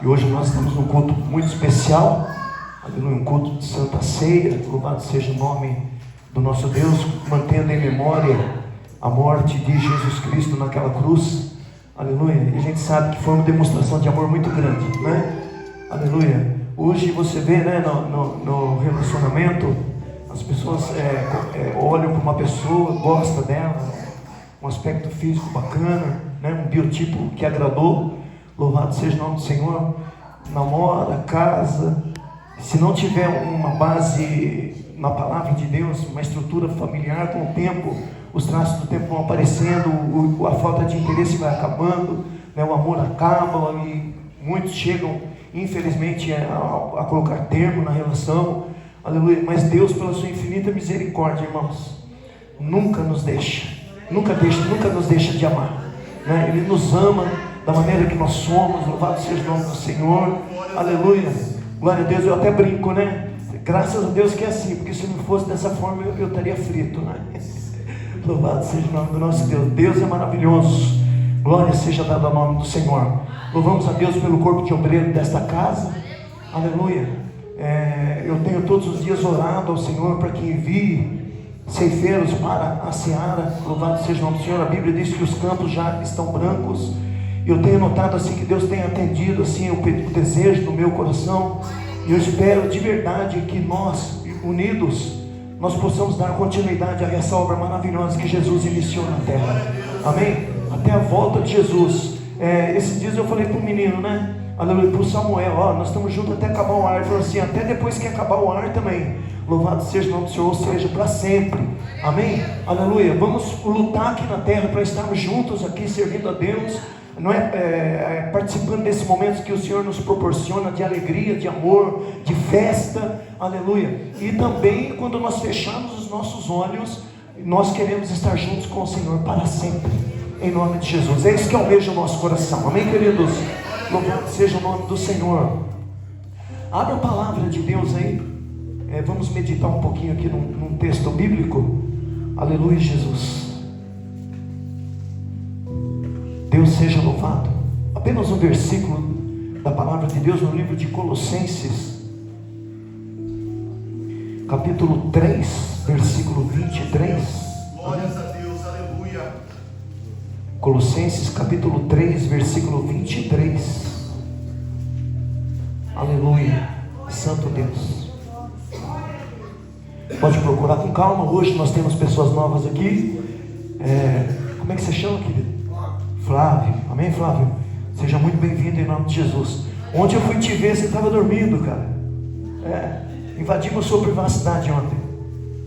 E hoje nós estamos num culto muito especial, aleluia, um culto de Santa Ceia. Louvado seja o nome do nosso Deus, mantendo em memória a morte de Jesus Cristo naquela cruz, aleluia. E a gente sabe que foi uma demonstração de amor muito grande, né? Aleluia. Hoje você vê, né, no relacionamento, as pessoas olham para uma pessoa, gostam dela, um aspecto físico bacana, né, um biotipo que agradou. Louvado seja o nome do Senhor. Namora, casa. Se não tiver uma base na palavra de Deus, uma estrutura familiar, com o tempo, os traços do tempo vão aparecendo, a falta de interesse vai acabando, né, o amor acaba e muitos chegam, infelizmente, a colocar termo na relação. Aleluia. Mas Deus, pela sua infinita misericórdia, irmãos, nunca nos deixa, nunca nos deixa de amar, né? Ele nos ama da maneira que nós somos. Louvado seja o nome do Senhor. Aleluia. Glória a Deus. Eu até brinco, né? Graças a Deus que é assim, porque se não fosse dessa forma eu estaria frito, né? Louvado seja o nome do nosso Deus. Deus é maravilhoso. Glória seja dada ao nome do Senhor. Louvamos a Deus pelo corpo de obreiro desta casa. Aleluia. Eu tenho todos os dias orado ao Senhor para que envie ceifeiros para a seara. Louvado seja o nome do Senhor. A Bíblia diz que os campos já estão brancos. Eu tenho notado assim que Deus tem atendido assim o desejo do meu coração. E eu espero de verdade que nós, unidos, nós possamos dar continuidade a essa obra maravilhosa que Jesus iniciou na terra. Amém? Até a volta de Jesus. Esses dias eu falei para o menino, né? Aleluia, para o Samuel, nós estamos juntos até acabar o ar. Ele falou assim, até depois que acabar o ar também. Louvado seja o nome do Senhor, ou seja, para sempre. Amém? Aleluia. Vamos lutar aqui na terra para estarmos juntos aqui servindo a Deus. Não participando desses momentos que o Senhor nos proporciona de alegria, de amor, de festa, aleluia. E também quando nós fechamos os nossos olhos, nós queremos estar juntos com o Senhor para sempre, em nome de Jesus. É isso que almeja o nosso coração, amém, queridos? Louvado seja o nome do Senhor. Abra a palavra de Deus aí, vamos meditar um pouquinho aqui num texto bíblico, aleluia, Jesus. Deus seja louvado. Apenas um versículo da palavra de Deus no livro de Colossenses, capítulo 3, versículo 23. Glórias a Deus, aleluia. Colossenses capítulo 3, versículo 23. Aleluia. Santo Deus. Pode procurar com calma. Hoje nós temos pessoas novas aqui. Como é que você chama, querido? Flávio, amém, Flávio? Seja muito bem-vindo em nome de Jesus. Ontem eu fui te ver, você estava dormindo, cara. Invadimos sua privacidade ontem.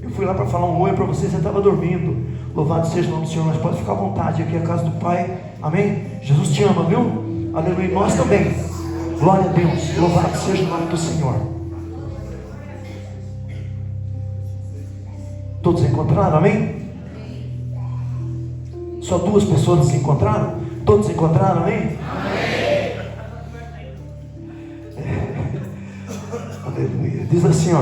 Eu fui lá para falar um oi para você estava dormindo. Louvado seja o nome do Senhor, mas pode ficar à vontade, aqui é a casa do Pai, amém? Jesus te ama, viu? Aleluia, e nós também. Glória a Deus, louvado seja o nome do Senhor. Todos encontraram, amém? Só duas pessoas se encontraram? Todos encontraram, amém? Amém. Aleluia. Diz assim,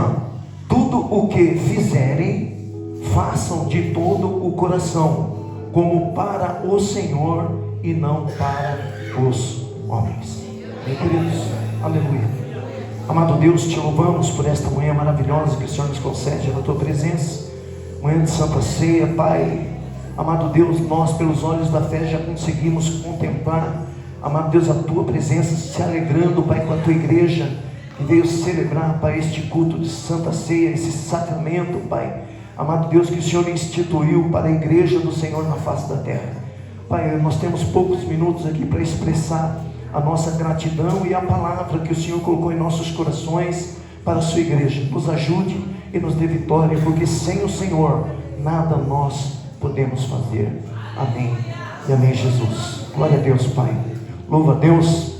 tudo o que fizerem, façam de todo o coração, como para o Senhor e não para os homens. Amém, queridos? Aleluia. Amado Deus, te louvamos por esta manhã maravilhosa que o Senhor nos concede na tua presença, manhã de Santa Ceia, Pai. Amado Deus, nós pelos olhos da fé já conseguimos contemplar, amado Deus, a tua presença, se alegrando, Pai, com a tua igreja que veio celebrar, Pai, este culto de Santa Ceia, esse sacramento, Pai, amado Deus, que o Senhor instituiu para a igreja do Senhor na face da terra. Pai, nós temos poucos minutos aqui para expressar a nossa gratidão e a palavra que o Senhor colocou em nossos corações para a sua igreja. Nos ajude e nos dê vitória, porque sem o Senhor nada nós podemos fazer. Amém e amém, Jesus. Glória a Deus, Pai. Louva a Deus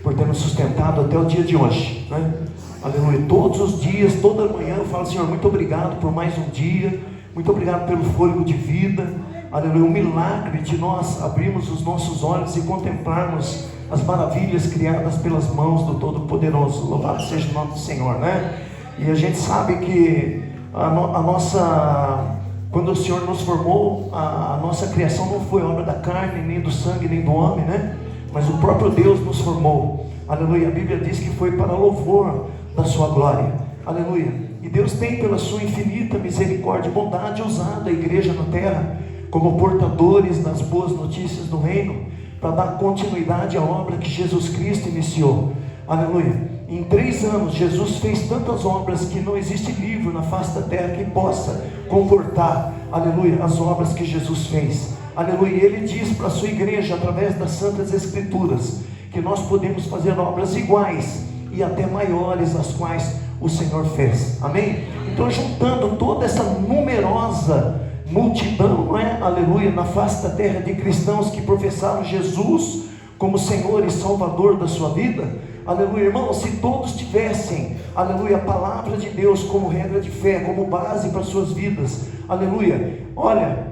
por ter nos sustentado até o dia de hoje, né? Aleluia. Todos os dias, toda manhã eu falo, Senhor, muito obrigado por mais um dia, muito obrigado pelo fôlego de vida. Aleluia. O milagre de nós abrirmos os nossos olhos e contemplarmos as maravilhas criadas pelas mãos do Todo-Poderoso. Louvado seja o nome do Senhor, né? E a gente sabe que quando o Senhor nos formou, a nossa criação não foi obra da carne, nem do sangue, nem do homem, né? mas o próprio Deus nos formou. Aleluia. A Bíblia diz que foi para louvor da sua glória. Aleluia. E Deus tem, pela sua infinita misericórdia e bondade, usado a igreja na terra como portadores das boas notícias do reino, para dar continuidade à obra que Jesus Cristo iniciou. Aleluia. Em 3 anos Jesus fez tantas obras que não existe livro na face da terra que possa comportar, aleluia, as obras que Jesus fez. Aleluia. E Ele diz para a sua igreja, através das Santas Escrituras, que nós podemos fazer obras iguais e até maiores as quais o Senhor fez. Amém? Então, juntando toda essa numerosa multidão, não é? Aleluia, na face da terra, de cristãos que professaram Jesus como Senhor e Salvador da sua vida, aleluia, irmãos, se todos tivessem, aleluia, a palavra de Deus como regra de fé, como base para suas vidas, aleluia, olha,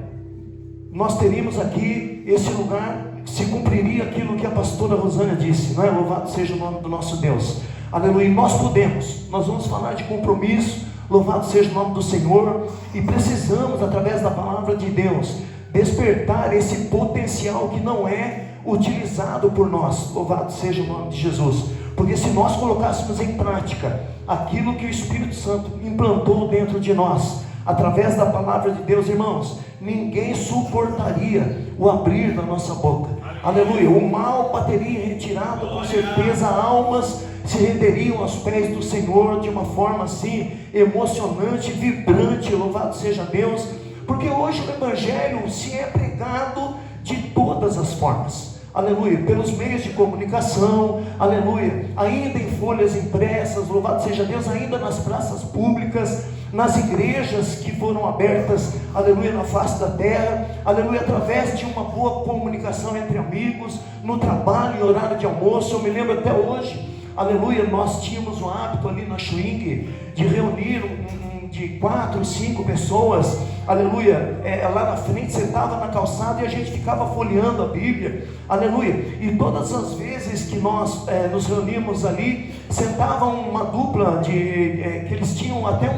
nós teríamos aqui esse lugar, se cumpriria aquilo que a pastora Rosânia disse, não é? Louvado seja o nome do nosso Deus. Aleluia. Nós vamos falar de compromisso. Louvado seja o nome do Senhor. E precisamos, através da palavra de Deus, despertar esse potencial que não é utilizado por nós. Louvado seja o nome de Jesus. Porque se nós colocássemos em prática aquilo que o Espírito Santo implantou dentro de nós, através da palavra de Deus, irmãos, ninguém suportaria o abrir da nossa boca. Aleluia. O mal bateria em retirada, com certeza almas se renderiam aos pés do Senhor de uma forma assim emocionante, vibrante. Louvado seja Deus, porque hoje o Evangelho se é pregado de todas as formas. Aleluia, pelos meios de comunicação, aleluia, ainda em folhas impressas, louvado seja Deus, ainda nas praças públicas, nas igrejas que foram abertas, aleluia, na face da terra, aleluia, através de uma boa comunicação entre amigos, no trabalho, em horário de almoço. Eu me lembro até hoje, aleluia, nós tínhamos o hábito ali na Schwing de reunir de 4, 5 pessoas, aleluia, lá na frente, sentava na calçada e a gente ficava folheando a Bíblia, aleluia, e todas as vezes que nós nos reunimos ali, sentava uma dupla que eles tinham até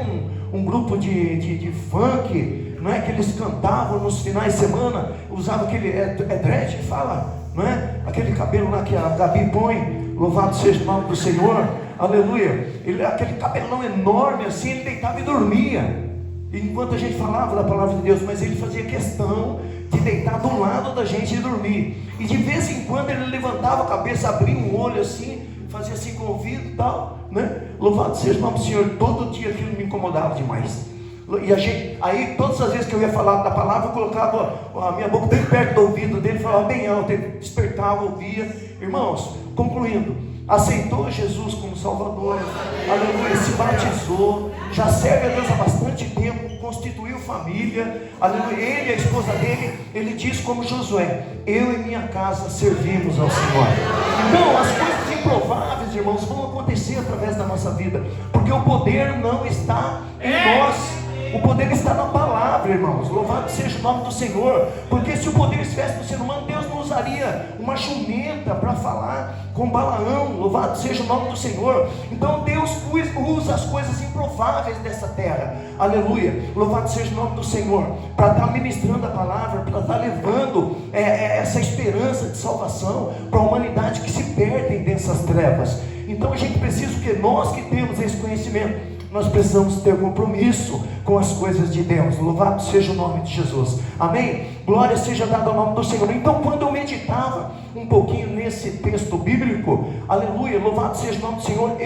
um grupo de funk, não é, que eles cantavam nos finais de semana, usava aquele, dread que fala, não é, aquele cabelo lá que a Gabi põe, louvado seja o nome do Senhor, aleluia, aquele cabelão enorme assim, ele deitava e dormia, enquanto a gente falava da palavra de Deus, mas ele fazia questão de deitar do lado da gente e dormir, e de vez em quando ele levantava a cabeça, abria um olho assim, fazia assim com o ouvido e tal, né? Louvado seja o nome do Senhor. Todo dia aquilo me incomodava demais, e aí todas as vezes que eu ia falar da palavra, eu colocava a minha boca bem perto do ouvido dele, falava bem alto, ele despertava, ouvia. Irmãos, concluindo, aceitou Jesus como Salvador, aleluia, se batizou, já serve a Deus há bastante tempo, constituiu família, aleluia, ele e a esposa dele, ele diz como Josué: eu e minha casa servimos ao Senhor. Então as coisas improváveis, irmãos, vão acontecer através da nossa vida, porque o poder não está em nós, o poder está na palavra, irmãos. Louvado seja o nome do Senhor, porque se o poder estivesse no ser humano, Deus não usaria uma jumenta para falar com Balaão. Louvado seja o nome do Senhor. Então Deus usa as coisas improváveis dessa terra, aleluia, louvado seja o nome do Senhor, para estar ministrando a palavra, para estar levando essa esperança de salvação para a humanidade que se perde dessas trevas. Então a gente precisa, que nós que temos esse conhecimento, nós precisamos ter compromisso com as coisas de Deus. Louvado seja o nome de Jesus, amém? Glória seja dada ao nome do Senhor. Então quando eu meditava um pouquinho nesse texto bíblico, aleluia, louvado seja o nome do Senhor,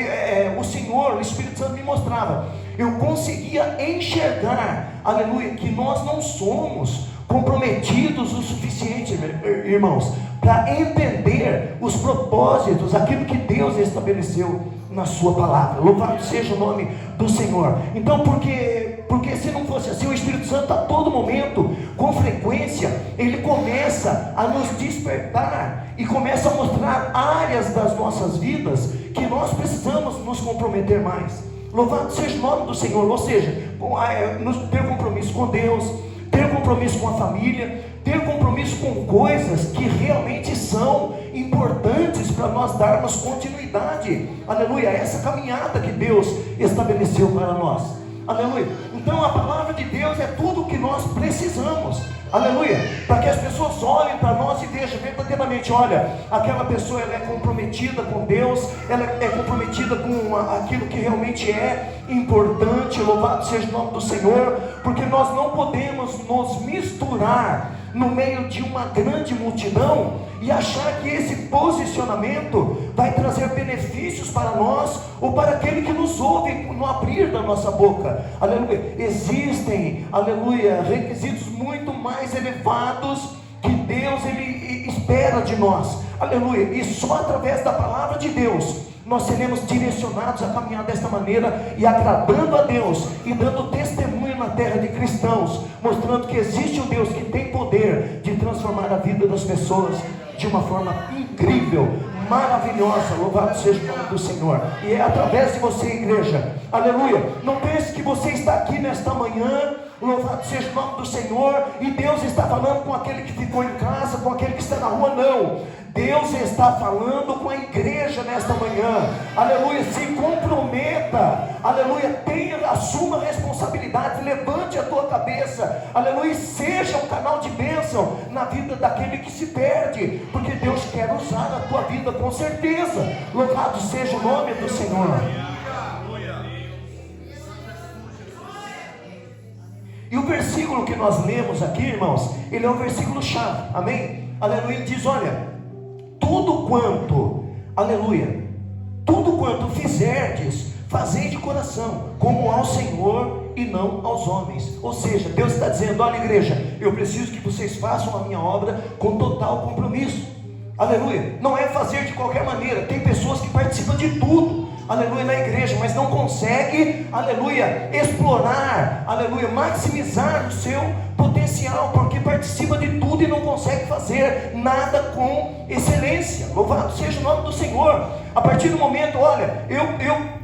o Senhor, o Espírito Santo me mostrava, eu conseguia enxergar, aleluia, que nós não somos comprometidos o suficiente, irmãos, para entender os propósitos, aquilo que Deus estabeleceu na sua palavra. Louvado seja o nome do Senhor. Então, porque se não fosse assim, o Espírito Santo a todo momento, com frequência, ele começa a nos despertar e começa a mostrar áreas das nossas vidas que nós precisamos nos comprometer mais. Louvado seja o nome do Senhor. Ou seja, ter compromisso com Deus, ter compromisso com a família, ter compromisso com coisas que realmente são importantes para nós darmos continuidade, aleluia, a essa caminhada que Deus estabeleceu para nós, aleluia. Então a palavra de Deus é tudo o que nós precisamos Aleluia, para que as pessoas olhem para nós e vejam verdadeiramente, olha, aquela pessoa ela é comprometida com Deus, ela é comprometida com aquilo que realmente é importante. Louvado seja o nome do Senhor, porque nós não podemos nos misturar no meio de uma grande multidão e achar que esse posicionamento vai trazer benefícios para nós ou para aquele que nos ouve no abrir da nossa boca. Aleluia. Existem, aleluia, requisitos muito mais elevados que Deus ele espera de nós. Aleluia. E só através da palavra de Deus nós seremos direcionados a caminhar desta maneira e agradando a Deus e dando testemunho na terra de cristãos, mostrando que existe um Deus que tem poder de transformar a vida das pessoas de uma forma incrível, maravilhosa. Louvado seja o nome do Senhor. E é através de você, igreja. Aleluia. Não pense que você está aqui nesta manhã, louvado seja o nome do Senhor, e Deus está falando com aquele que ficou em casa, com aquele que está na rua. Não, Deus está falando com a igreja nesta manhã. Aleluia. Se comprometa, aleluia, assuma a responsabilidade, levante a tua cabeça, aleluia, seja um canal de bênção na vida daquele que se perde, porque Deus quer usar a tua vida com certeza. Louvado seja o nome do Senhor. E o versículo que nós lemos aqui, irmãos, ele é um versículo chave, amém? Aleluia. Ele diz, olha, tudo quanto, aleluia, tudo quanto fizerdes, fazei de coração, como ao Senhor e não aos homens. Ou seja, Deus está dizendo, olha, igreja, eu preciso que vocês façam a minha obra com total compromisso. Aleluia. Não é fazer de qualquer maneira. Tem pessoas que participam de tudo, aleluia, na igreja, mas não consegue, aleluia, explorar, aleluia, maximizar o seu potencial, porque participa de tudo e não consegue fazer nada com excelência. Louvado seja o nome do Senhor. A partir do momento, olha, eu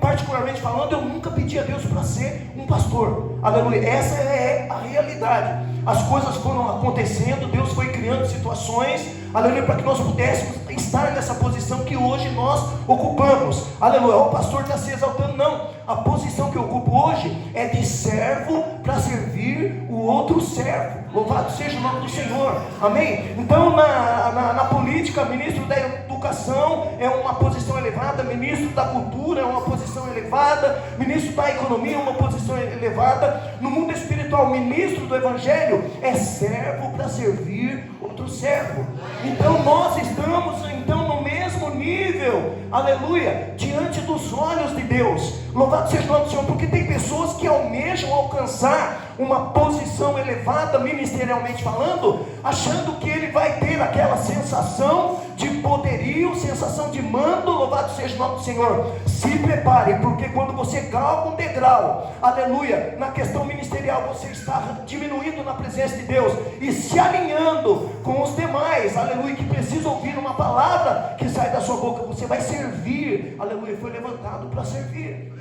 particularmente falando, eu nunca pedi a Deus para ser um pastor, aleluia. Essa é a realidade. As coisas foram acontecendo, Deus foi criando situações, aleluia, para que nós pudéssemos estar nessa posição que hoje nós ocupamos. Aleluia. O pastor está se exaltando, não. A posição que eu ocupo hoje é de servo para servir o outro servo. Louvado seja o nome do Senhor, amém? Então na política, ministro da educação é uma posição elevada, ministro da cultura é uma posição elevada, ministro da economia é uma posição elevada. No mundo espiritual, ministro do evangelho é servo para servir outro servo. Então nós estamos no mesmo nível, aleluia, diante dos olhos de Deus. Louvado seja o nome do Senhor, porque tem pessoas que almejam alcançar uma posição elevada ministerialmente falando, achando que ele vai ter aquela sensação de poderio, sensação de mando. Louvado seja o nome do Senhor. Se prepare, porque quando você galga um degrau, aleluia, na questão ministerial, você está diminuindo na presença de Deus e se alinhando com os demais, aleluia, que precisam ouvir uma palavra que sai da sua boca. Você vai servir, aleluia, foi levantado para servir,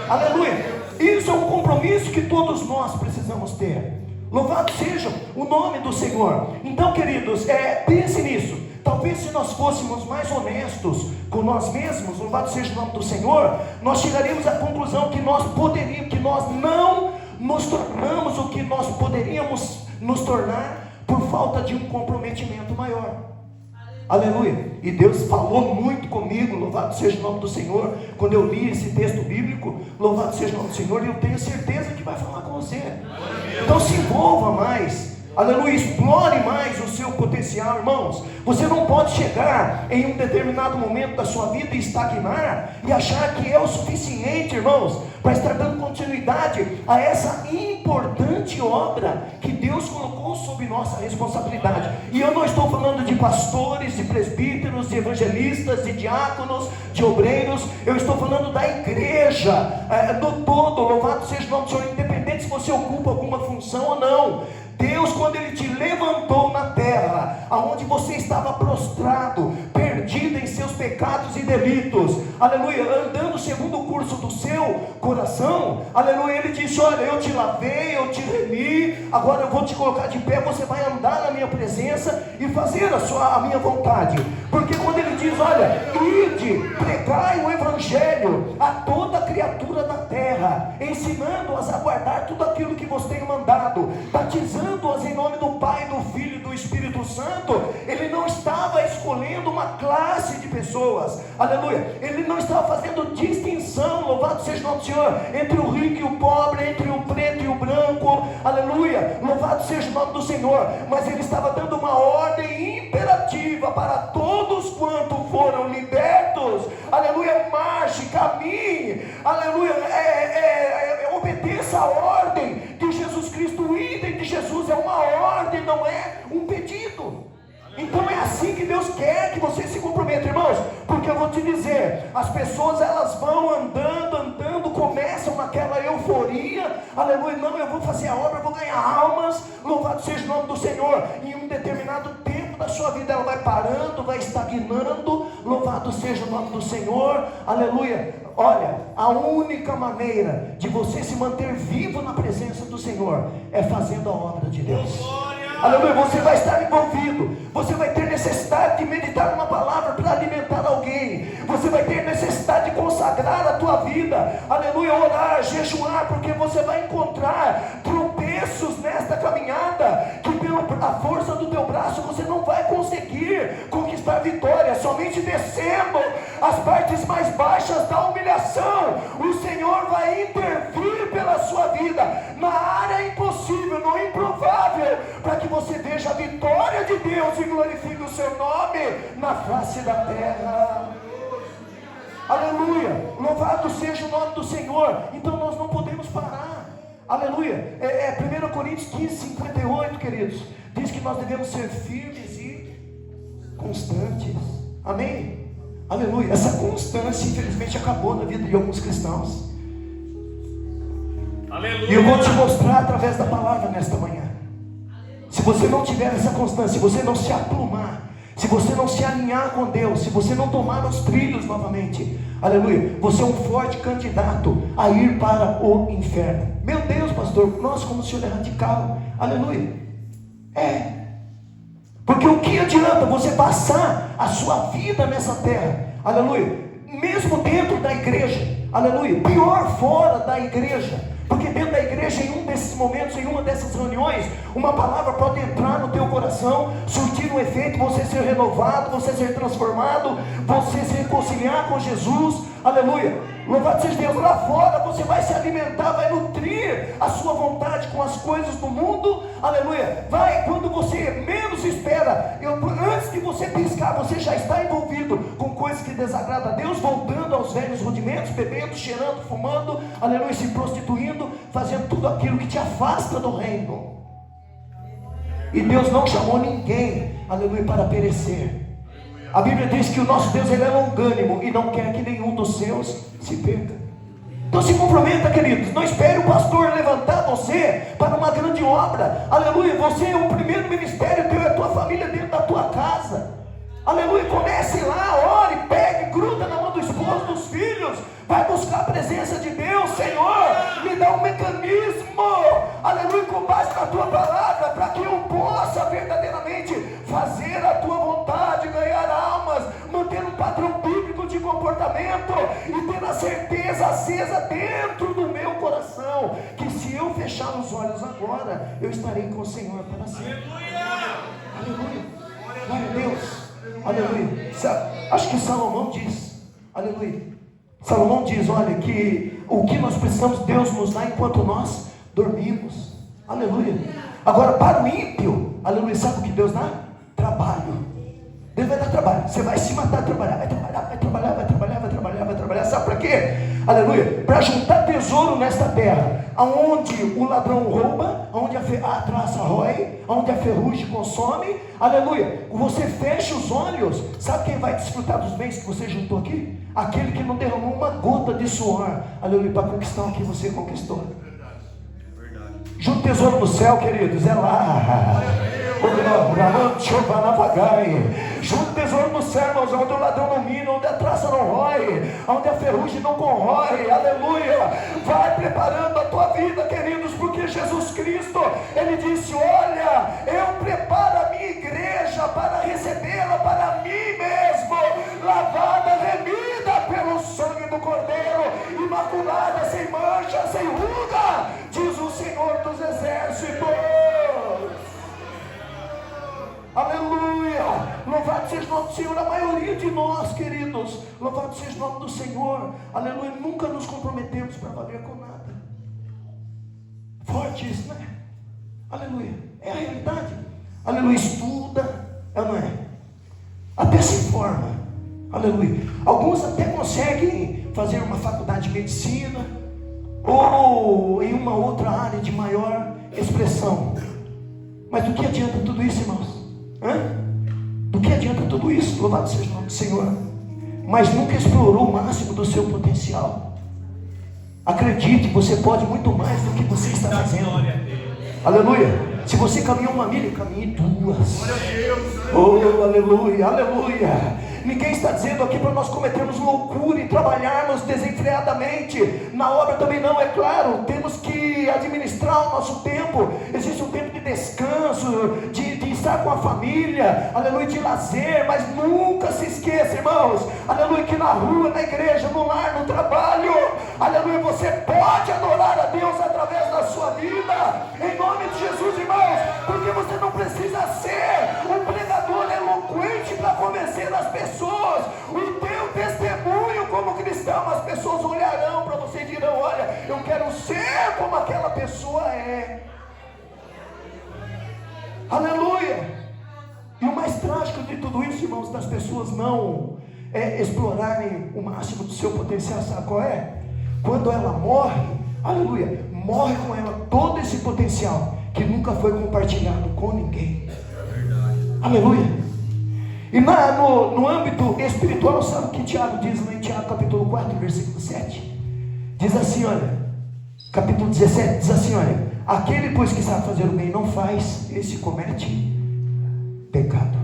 aleluia. Isso é um compromisso que todos nós precisamos ter. Louvado seja o nome do Senhor. Então, queridos, pense nisso. Talvez se nós fôssemos mais honestos com nós mesmos, louvado seja o nome do Senhor, nós chegaríamos à conclusão que nós não nos tornamos o que nós poderíamos nos tornar por falta de um comprometimento maior. Aleluia. E Deus falou muito comigo, louvado seja o nome do Senhor, quando eu li esse texto bíblico, louvado seja o nome do Senhor, e eu tenho certeza que vai falar com você. Então se envolva mais, aleluia, explore mais o seu potencial, irmãos. Você não pode chegar em um determinado momento da sua vida e estagnar e achar que é o suficiente, irmãos, para estar dando continuidade a essa importante obra que Deus colocou sob nossa responsabilidade. E eu não estou falando de pastores, de presbíteros, de evangelistas, de diáconos, de obreiros. Eu estou falando da igreja do todo. Louvado seja o nome do Senhor, independente se você ocupa alguma função ou não. Deus, quando Ele te levantou na terra, aonde você estava prostrado, perdido em seus pecados e delitos, aleluia, andando segundo o curso do seu coração, aleluia, Ele disse, olha, eu te lavei, eu te remi, agora eu vou te colocar de pé, você vai andar na minha presença e fazer a minha vontade. Porque quando Ele diz, olha, ide, pregai o evangelho a toda criatura da terra, ensinando-as a guardar tudo aquilo que vos tenho mandado, batizando-as em nome do Pai, do Filho e do Espírito Santo. Ele não estava escolhendo uma classe de pessoas, aleluia, ele não estava fazendo distinção, louvado seja o nome do Senhor, entre o rico e o pobre, entre o preto e o branco, aleluia, louvado seja o nome do Senhor, mas ele estava dando uma ordem imperativa para todos quanto foram libertos, aleluia, marche, caminhe, aleluia, obedeça a ordem de Jesus Cristo. O item de Jesus é uma ordem, não é um pedido. Então é assim que Deus quer que você se comprometa, irmãos, porque eu vou te dizer, as pessoas elas vão andando, começam naquela euforia, aleluia, não, eu vou fazer a obra, eu vou ganhar almas, louvado seja o nome do Senhor. Em um determinado tempo da sua vida ela vai parando, vai estagnando, louvado seja o nome do Senhor, aleluia. Olha, a única maneira de você se manter vivo na presença do Senhor é fazendo a obra de Deus. Aleluia, você vai estar envolvido, você vai ter necessidade de meditar numa palavra para alimentar alguém, você vai ter necessidade de consagrar a tua vida, aleluia, orar, jejuar, porque você vai encontrar tropeços nesta caminhada, que pela força do teu braço você não vai conseguir conquistar vitória. Somente descendo as partes mais baixas da humilhação, o Senhor vai intervir pela sua vida, na área impossível, no improvável, para que você veja a vitória de Deus e glorifique o seu nome na face da terra. Aleluia, louvado seja o nome do Senhor. Então nós não podemos parar, aleluia. 1 Coríntios 15:58, queridos, diz que nós devemos ser firmes e constantes, amém? Aleluia. Essa constância infelizmente acabou na vida de alguns cristãos. Aleluia. E eu vou te mostrar através da palavra nesta manhã. Se você não tiver essa constância, se você não se aplumar, se você não se alinhar com Deus, se você não tomar os trilhos novamente, aleluia, você é um forte candidato a ir para o inferno. Meu Deus, pastor, nossa, como o senhor é radical, aleluia. Porque o que adianta você passar a sua vida nessa terra, aleluia, mesmo dentro da igreja, aleluia, pior fora da igreja. Porque dentro da igreja, em um desses momentos, em uma dessas reuniões, uma palavra pode entrar no teu coração, surtir um efeito, você ser renovado, você ser transformado, você se reconciliar com Jesus, aleluia, louvado seja Deus. Lá fora você vai se alimentar, vai nutrir a sua vontade com as coisas do mundo, aleluia, vai, quando você menos espera, antes de você piscar, você já está envolvido com coisas que desagradam a Deus, voltando aos velhos rudimentos, bebendo, cheirando, fumando, aleluia, se prostituindo, fazendo tudo aquilo que te afasta do reino. E Deus não chamou ninguém, aleluia, para perecer. A Bíblia diz que o nosso Deus, ele é longânimo e não quer que nenhum dos seus se perca. Então se comprometa, queridos, não espere o pastor levantar você para uma grande obra, aleluia. Você é o primeiro ministério teu, é a tua família dentro da tua casa, aleluia. Comece lá, ore, pegue, gruda na mão do esposo, dos filhos, vai buscar a presença de Deus. Senhor, me dá um mecanismo, aleluia, com base na tua palavra, para que eu possa verdadeiramente fazer a tua vontade, ganhar almas, manter um padrão bíblico de comportamento e ter a certeza acesa dentro do meu coração, que se eu fechar os olhos agora, eu estarei com o Senhor para sempre. Aleluia, glória a Deus, aleluia. Acho que Salomão diz, aleluia, Salomão diz, olha, que o que nós precisamos, Deus nos dá enquanto nós dormimos, aleluia. Agora para o ímpio, aleluia, sabe o que Deus dá? Trabalho. Deus vai dar trabalho, você vai se matar a trabalhar, vai trabalhar, sabe para quê? Aleluia, para juntar tesouro nesta terra, aonde o ladrão rouba, aonde a traça rói, aonde a ferrugem consome, aleluia. Você fecha os olhos, sabe quem vai desfrutar dos bens que você juntou aqui? Aquele que não derramou uma gota de suor, aleluia, para conquistar o que você conquistou. Junto tesouro no céu, queridos, é lá. Junto tesouro no céu, irmãos, onde o ladrão não mina, onde a traça não rói, onde a ferrugem não corrói, aleluia. Vai preparando a tua vida, queridos, porque Jesus Cristo, ele disse, olha, eu preparo a minha igreja para recebê-la para mim mesmo, lavada, remida pelo sangue do Cordeiro, imaculada, sem mancha, sem ruga, Louvado seja o nome do Senhor. A maioria de nós, queridos, louvado seja o nome do Senhor, aleluia, nunca nos comprometemos para valer com nada. Forte isso, né? Aleluia, é a realidade. Aleluia, estuda, não é? Até se informa, aleluia. Alguns até conseguem fazer uma faculdade de medicina, ou em uma outra área de maior expressão. Mas do que adianta tudo isso, irmãos? Do que adianta tudo isso? Louvado seja o nome do Senhor. Mas nunca explorou o máximo do seu potencial. Acredite, você pode muito mais do que você está fazendo. Aleluia. Se você caminhou uma milha, caminhe duas. Oh, aleluia, aleluia. Ninguém está dizendo aqui para nós cometermos loucura e trabalharmos desenfreadamente. Na obra também não, é claro. Temos que administrar o nosso tempo. Existe um tempo de descanso, de estar com a família, aleluia, de lazer. Mas nunca se esqueça, irmãos, aleluia, que na rua, na igreja, no lar, no trabalho, aleluia, você pode adorar a Deus através da sua vida, em nome de Jesus, irmãos. Porque você não precisa ser um pregador eloquente para convencer as pessoas. O teu testemunho como cristão, as pessoas olharão para você e dirão: olha, eu quero ser como aquela pessoa é. Aleluia. E o mais trágico de tudo isso, irmãos, das pessoas não explorarem o máximo do seu potencial, sabe qual é? Quando ela morre, aleluia, morre com ela todo esse potencial que nunca foi compartilhado com ninguém. Aleluia. E no âmbito espiritual, sabe o que Tiago diz lá em Tiago capítulo 4, versículo 7? Diz assim, olha, capítulo 17, diz assim, olha: aquele pois que sabe fazer o bem não faz, esse comete pecado.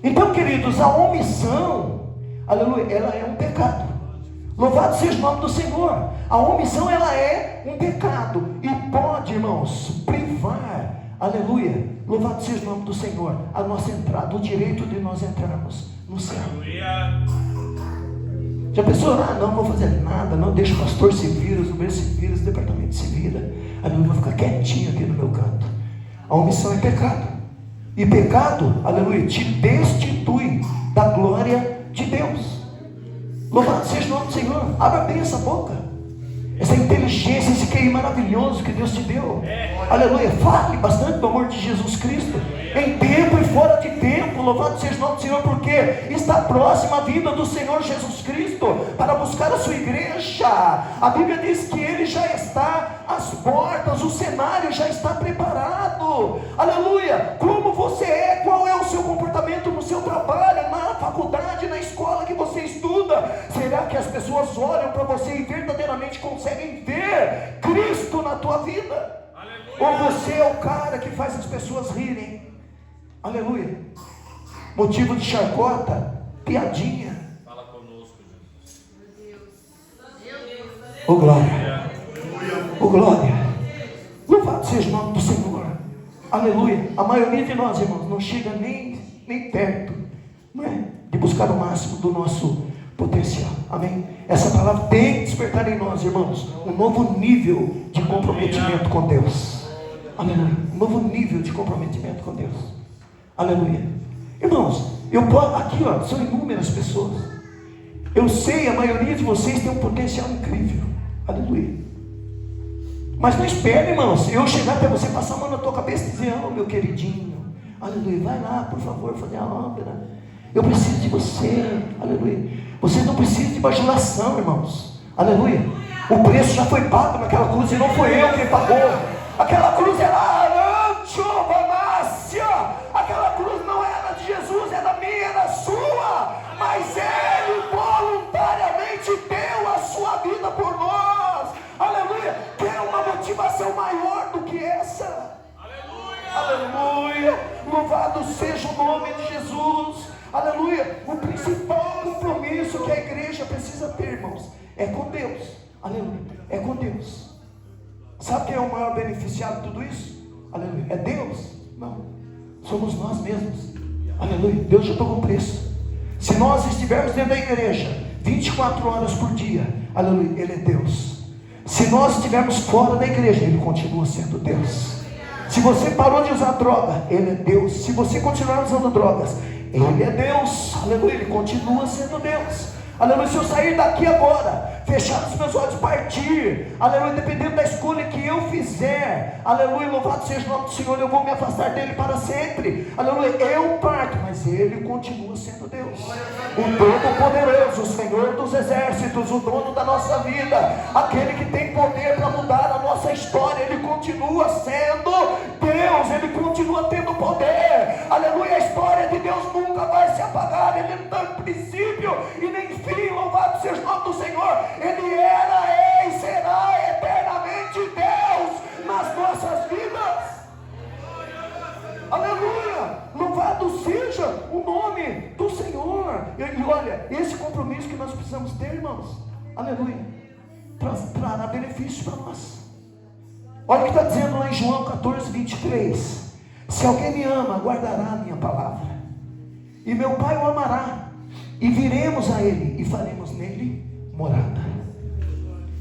Então, queridos, a omissão, aleluia, ela é um pecado. Louvado seja o nome do Senhor. A omissão, ela é um pecado e pode, irmãos, privar, aleluia, louvado seja o nome do Senhor, a nossa entrada, o direito de nós entrarmos no céu. Já pensou? Não vou fazer nada, não, deixa o pastor se vira, os obreiros se viram, os departamentos se viram, aleluia, vou ficar quietinho aqui no meu canto. A omissão é pecado, e pecado, aleluia, te destitui da glória de Deus. Louvado seja o nome do Senhor. Abra bem essa boca, essa inteligência, esse QI maravilhoso que Deus te deu. Aleluia. Fale bastante do amor de Jesus Cristo, em tempo e fora de tempo. Louvado seja o nome do Senhor, porque está próxima a vinda do Senhor Jesus Cristo para buscar a sua igreja. A Bíblia diz que Ele já está às portas, o cenário já está preparado. Aleluia. Como você é? Qual é o seu comportamento no seu trabalho, na faculdade, na escola que você estuda? Será que as pessoas olham para você e verdadeiramente conseguem ver Cristo na tua vida? Aleluia. Ou você é o cara que faz as pessoas rirem? Aleluia. Motivo de chacota, piadinha. Fala conosco, Jesus. Ô glória. Ô glória. Louvado seja o nome do Senhor. Aleluia. A maioria de nós, irmãos, não chega nem perto, não é, de buscar o máximo do nosso potencial. Amém? Essa palavra tem que despertar em nós, irmãos, um novo nível de comprometimento com Deus. Aleluia. Um novo nível de comprometimento com Deus. Aleluia. Irmãos, aqui, ó, são inúmeras pessoas. Eu sei, a maioria de vocês tem um potencial incrível. Aleluia. Mas não espere, irmãos, eu chegar até você, passar a mão na tua cabeça e dizer: meu queridinho, aleluia, vai lá, por favor, fazer a obra. Eu preciso de você. Aleluia. Você não precisa de bajulação, irmãos. Aleluia. O preço já foi pago naquela cruz, e não foi eu quem pagou. Aquela cruz era anchovanácia. Aquela cruz não era de Jesus, é da minha, é da sua. Mas Ele voluntariamente deu a sua vida por nós. Aleluia. Tem uma motivação maior do que essa. Aleluia. Louvado seja o nome de Jesus. Aleluia. O principal compromisso que a igreja precisa ter, irmãos, é com Deus. Aleluia. É com Deus. Sabe quem é o maior beneficiado de tudo isso? Aleluia. É Deus? Não. Somos nós mesmos. Aleluia. Deus já pagou o preço. Se nós estivermos dentro da igreja 24 horas por dia, aleluia, Ele é Deus. Se nós estivermos fora da igreja, Ele continua sendo Deus. Se você parou de usar droga, Ele é Deus. Se você continuar usando drogas, Ele é Deus. Aleluia, Ele continua sendo Deus. Aleluia, se eu sair daqui agora, fechar os meus olhos, partir, aleluia, dependendo da escolha que eu fizer, aleluia, louvado seja o nome do Senhor, eu vou me afastar dele para sempre, aleluia, eu parto, mas Ele continua sendo Deus, o Todo-Poderoso, o Senhor dos Exércitos, o dono da nossa vida, aquele que tem poder para mudar a nossa história. Ele continua sendo Deus, Ele continua tendo poder, aleluia. A história de Deus nunca vai se apagar. Ele não tem princípio e nem fim. Louvado seja o nome do Senhor. Ele era, é e será eternamente Deus nas nossas vidas. Aleluia, louvado seja o nome do Senhor. E olha, esse compromisso que nós precisamos ter, irmãos, aleluia, trará benefícios para nós. Olha o que está dizendo lá em João 14, 23. Se alguém me ama, guardará a minha palavra, e meu Pai o amará, e viremos a Ele, e faremos nele morada.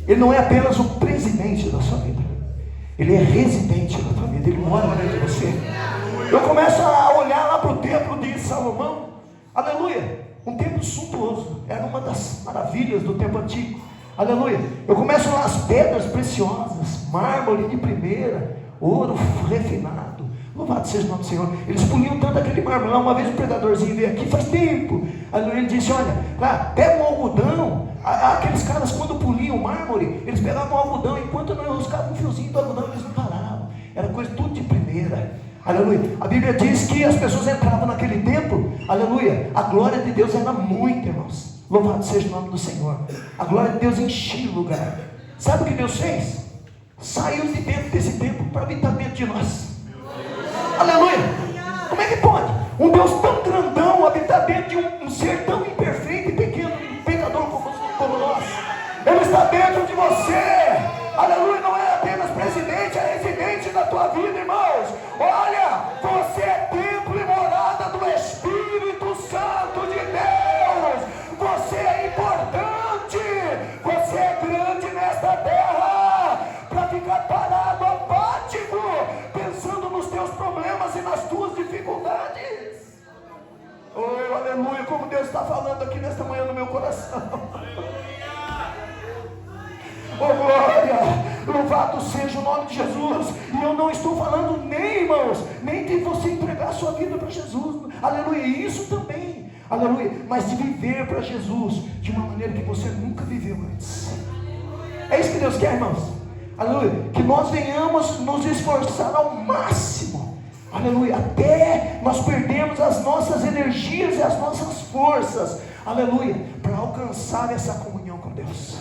Ele não é apenas o presidente da sua vida, Ele é residente da tua vida. Ele mora dentro de você. Eu começo a olhar lá para o templo de Salomão, aleluia, um templo suntuoso, era uma das maravilhas do tempo antigo, aleluia. Eu começo lá as pedras preciosas, mármore de primeira, ouro refinado, louvado seja o nome do Senhor. Eles poliam tanto aquele mármore lá. Uma vez um predadorzinho veio aqui, faz tempo, aleluia, ele disse, olha, lá, pega um algodão. Aqueles caras, quando poliam o mármore, eles pegavam o algodão, enquanto não enroscavam um fiozinho do algodão, eles não paravam, era coisa tudo de primeira. Aleluia, a Bíblia diz que as pessoas entravam naquele templo, aleluia, a glória de Deus era muita, irmãos, louvado seja o nome do Senhor, a glória de Deus enchia o lugar. Sabe o que Deus fez? Saiu de dentro desse templo para habitar dentro de nós. Aleluia, como é que pode um Deus tão grandão habitar dentro de um ser tão imperfeito e pequeno, um pecador como nós? Ele está dentro de você, aleluia, não é apenas presidente, é residente da tua vida, irmãos. Olha, você é templo e morada do Espírito Santo de Deus. Você é importante, você é grande nesta terra, para ficar parado, apático, pensando nos teus problemas e nas tuas dificuldades. Oh, aleluia, como Deus está falando aqui nesta manhã no meu coração. Oh glória, louvado seja o nome de Jesus. E eu não estou falando nem, irmãos, nem de você entregar a sua vida para Jesus, aleluia, isso também, aleluia, mas de viver para Jesus de uma maneira que você nunca viveu antes. É isso que Deus quer, irmãos, aleluia, que nós venhamos nos esforçar ao máximo, aleluia, até nós perdemos as nossas energias e as nossas forças, aleluia, para alcançar essa comunhão com Deus.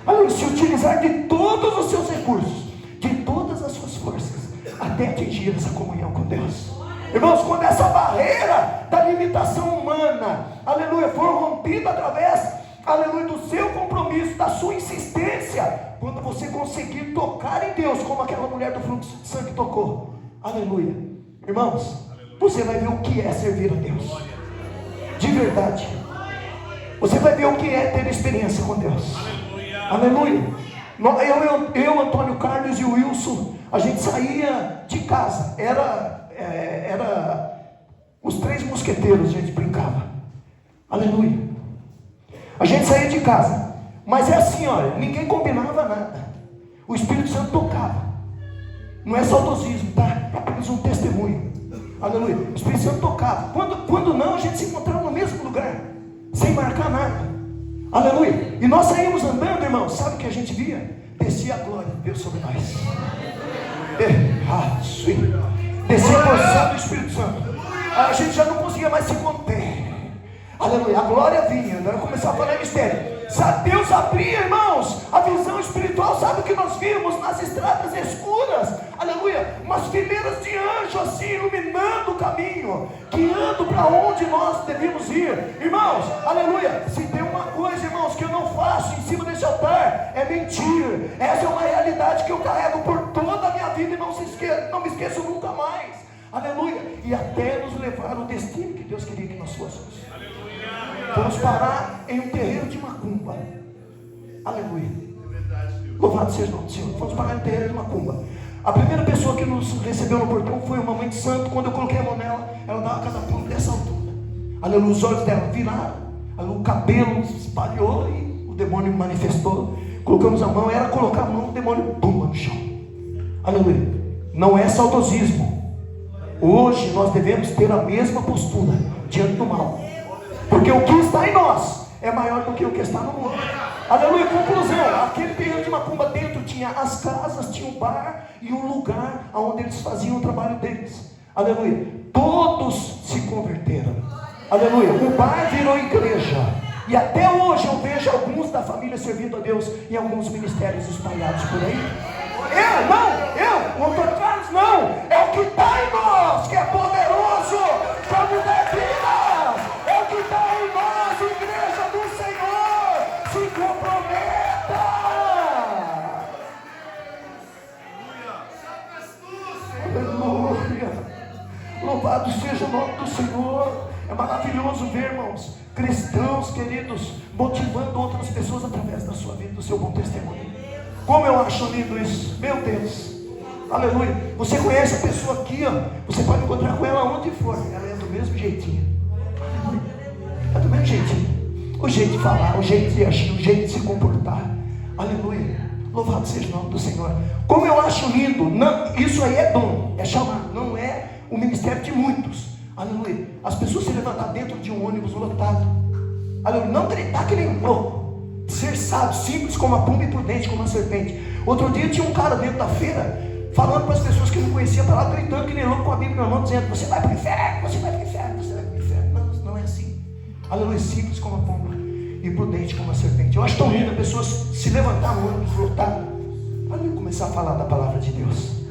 Aleluia, se utilizar de todos os seus recursos, de todas as suas forças, até atingir essa comunhão com Deus. Irmãos, quando essa barreira da limitação humana, aleluia, for rompida através, aleluia, do seu compromisso, da sua insistência, quando você conseguir tocar em Deus, como aquela mulher do fluxo de sangue tocou, aleluia, irmãos, você vai ver o que é servir a Deus, de verdade. Você vai ver o que é ter experiência com Deus. Aleluia. Eu, Antônio Carlos e o Wilson, a gente saía de casa, era os três mosqueteiros, a gente brincava, aleluia, a gente saía de casa, mas é assim, olha, ninguém combinava nada, o Espírito Santo tocava, não é saudosismo, tá? É apenas um testemunho, aleluia, o Espírito Santo tocava, quando não, a gente se encontrava no mesmo lugar, sem marcar nada. Aleluia, e nós saímos andando, irmãos, sabe o que a gente via? Descia a glória de Deus sobre nós, descia a porção do Espírito Santo, a gente já não conseguia mais se conter, aleluia, a glória vinha, eu começava a falar em mistério, sabe, Deus abria, irmãos, a visão espiritual, sabe o que nós vimos nas estradas escuras, aleluia, umas fileiras de anjos assim, iluminando o caminho, guiando para onde nós devemos ir, irmãos, aleluia, se tem uma coisa, irmãos, que eu não faço em cima desse altar, é mentir, essa é uma realidade que eu carrego por toda a minha vida e não me esqueço nunca mais, aleluia, e até nos levar ao destino que Deus queria que nós fôssemos. Vamos parar em um terreiro de macumba, aleluia, louvado seja o nome do Senhor, vamos parar em um terreiro de macumba, A primeira pessoa que nos recebeu no portão foi uma mãe de santo. Quando eu coloquei a mão nela, ela dava cada pulo dessa altura. Aleluia, os olhos dela viraram, aleluia, o cabelo se espalhou e o demônio manifestou. Colocamos a mão, era colocar a mão, o demônio pumba no chão. Aleluia. Não é saudosismo. Hoje nós devemos ter a mesma postura diante do mal, porque o que está em nós é maior do que o que está no mundo. Aleluia. Conclusão: aquele terreno de macumba dentro tinha as casas, tinha um bar e um lugar onde eles faziam o trabalho deles. Aleluia. Todos se converteram. Aleluia. O bar virou igreja. E até hoje eu vejo alguns da família servindo a Deus em alguns ministérios espalhados por aí. O Antônio Carlos não. É o que está em nós, que é poderoso para mudar vidas. É o que está em nós, igreja do Senhor. Se comprometa. Aleluia. Louvado seja o nome do Senhor. É maravilhoso ver, irmãos, cristãos queridos, motivando outras pessoas através da sua vida, do seu bom testemunho. Como eu acho lindo isso, meu Deus. Aleluia. Você conhece a pessoa aqui, ó, você pode encontrar com ela onde for, ela é do mesmo jeitinho. Aleluia. É do mesmo jeitinho. O jeito de falar, o jeito de agir, o jeito de se comportar. Aleluia. Louvado seja o nome do Senhor. Como eu acho lindo. Não, isso aí é dom, é chamado, não é o ministério de muitos. Aleluia. As pessoas se levantar dentro de um ônibus lotado. Aleluia. Não gritar que nem um louco. Ser sábio, simples como a pomba e prudente como a serpente. Outro dia tinha um cara dentro da feira falando para as pessoas que não conheciam, para lá gritando que nem louco com a Bíblia na mão, dizendo: você vai para o inferno, você vai para o inferno, você vai para o inferno. Não, não é assim. Aleluia. Simples como a pomba e prudente como a serpente. Eu acho tão lindo as pessoas se levantar no ônibus lotado. Aleluia. Começar a falar da palavra de Deus.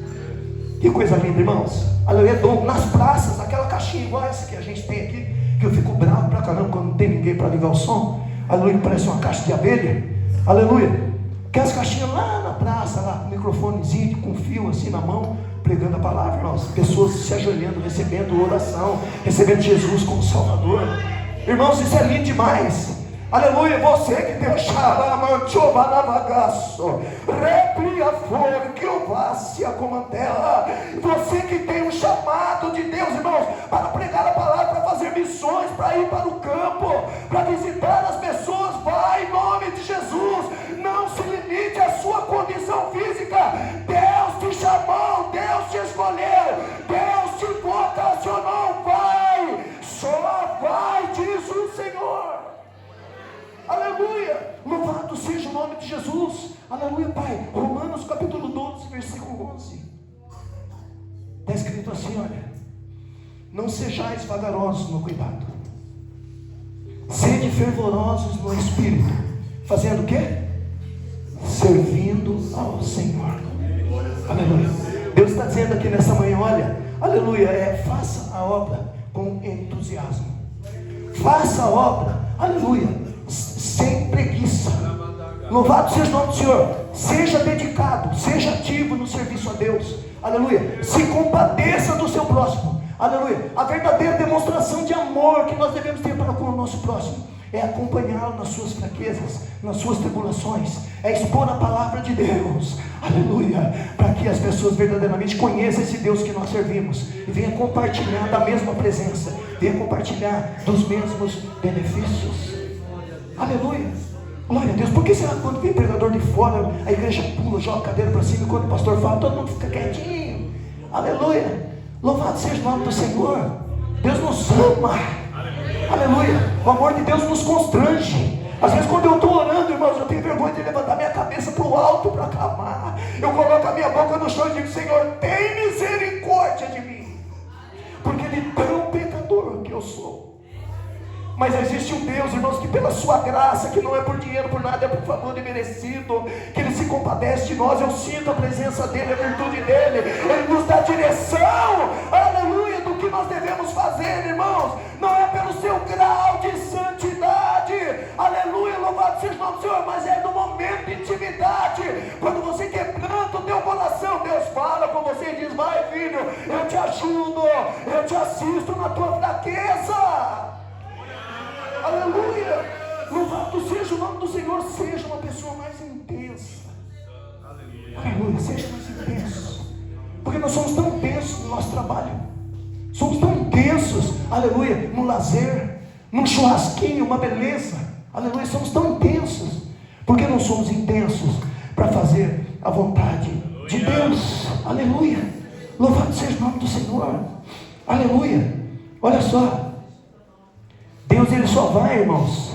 Que coisa linda, irmãos. Aleluia. Nas praças, aquela caixinha igual essa que a gente tem aqui, que eu fico bravo pra caramba quando não tem ninguém para ligar o som. Aleluia. Parece uma caixa de abelha. Aleluia. Aquelas caixinhas lá na praça, lá com microfonezinho, com fio assim na mão, pregando a palavra, irmãos. Pessoas se ajoelhando, recebendo oração, recebendo Jesus como Salvador. Irmãos, isso é lindo demais. Aleluia. Você que tem o xaramanchova navagaço, repria fogo, que o vacia como a terra. Você que tem um chamado de Deus, irmãos, para pregar a palavra, para fazer missões, para ir para o campo, para visitar as pessoas, vai em nome de Jesus. Não se limite à sua condição física. Deus te chamou, Deus te escolheu, Deus te vocacionou. Vai, só vai, diz o Senhor. Aleluia. Louvado seja o nome de Jesus. Aleluia, Pai. Romanos capítulo 12, versículo 11. Está escrito assim, olha: não sejais vagarosos no cuidado, sede fervorosos no espírito, fazendo o quê? Servindo ao Senhor. Aleluia. Deus está dizendo aqui nessa manhã, olha, aleluia, faça a obra com entusiasmo. Faça a obra, aleluia, sem preguiça. Louvado seja o nome do Senhor. Seja dedicado, seja ativo no serviço a Deus. Aleluia. Se compadeça do seu próximo. Aleluia. A verdadeira demonstração de amor que nós devemos ter para com o nosso próximo é acompanhá-lo nas suas fraquezas, nas suas tribulações, é expor a palavra de Deus, aleluia, para que as pessoas verdadeiramente conheçam esse Deus que nós servimos e venham compartilhar da mesma presença, venham compartilhar dos mesmos benefícios. Aleluia. Glória a Deus. Por que será que quando vem pregador de fora, a igreja pula, joga a cadeira para cima, e quando o pastor fala, todo mundo fica quietinho? Aleluia. Louvado seja o nome do Senhor. Deus nos ama. Aleluia. O amor de Deus nos constrange. Às vezes quando eu estou orando, irmãos, eu tenho vergonha de levantar minha cabeça para o alto para clamar. Eu coloco a minha boca no chão e digo: Senhor, tem misericórdia de mim, porque de tão pecador que eu sou. Mas existe um Deus, irmãos, que pela sua graça, que não é por dinheiro, por nada, é por favor imerecido, que Ele se compadece de nós. Eu sinto a presença dEle, a virtude dEle. Ele nos dá direção, aleluia, do que nós devemos fazer, irmãos. Não é pelo seu grau de santidade, aleluia, louvado seja o nome do Senhor, mas é no momento de intimidade, quando você quebranta o teu coração, Deus fala com você e diz: vai, filho, eu te ajudo, eu te assisto na tua fraqueza. Aleluia. Louvado seja o nome do Senhor. Seja uma pessoa mais intensa. Aleluia. Seja mais intenso. Porque nós somos tão intensos no nosso trabalho, somos tão intensos, aleluia, no lazer, num churrasquinho, uma beleza, aleluia, somos tão intensos. Por que não somos intensos para fazer a vontade de Deus? Aleluia, louvado seja o nome do Senhor, aleluia. Olha só, Deus ele só vai, irmãos,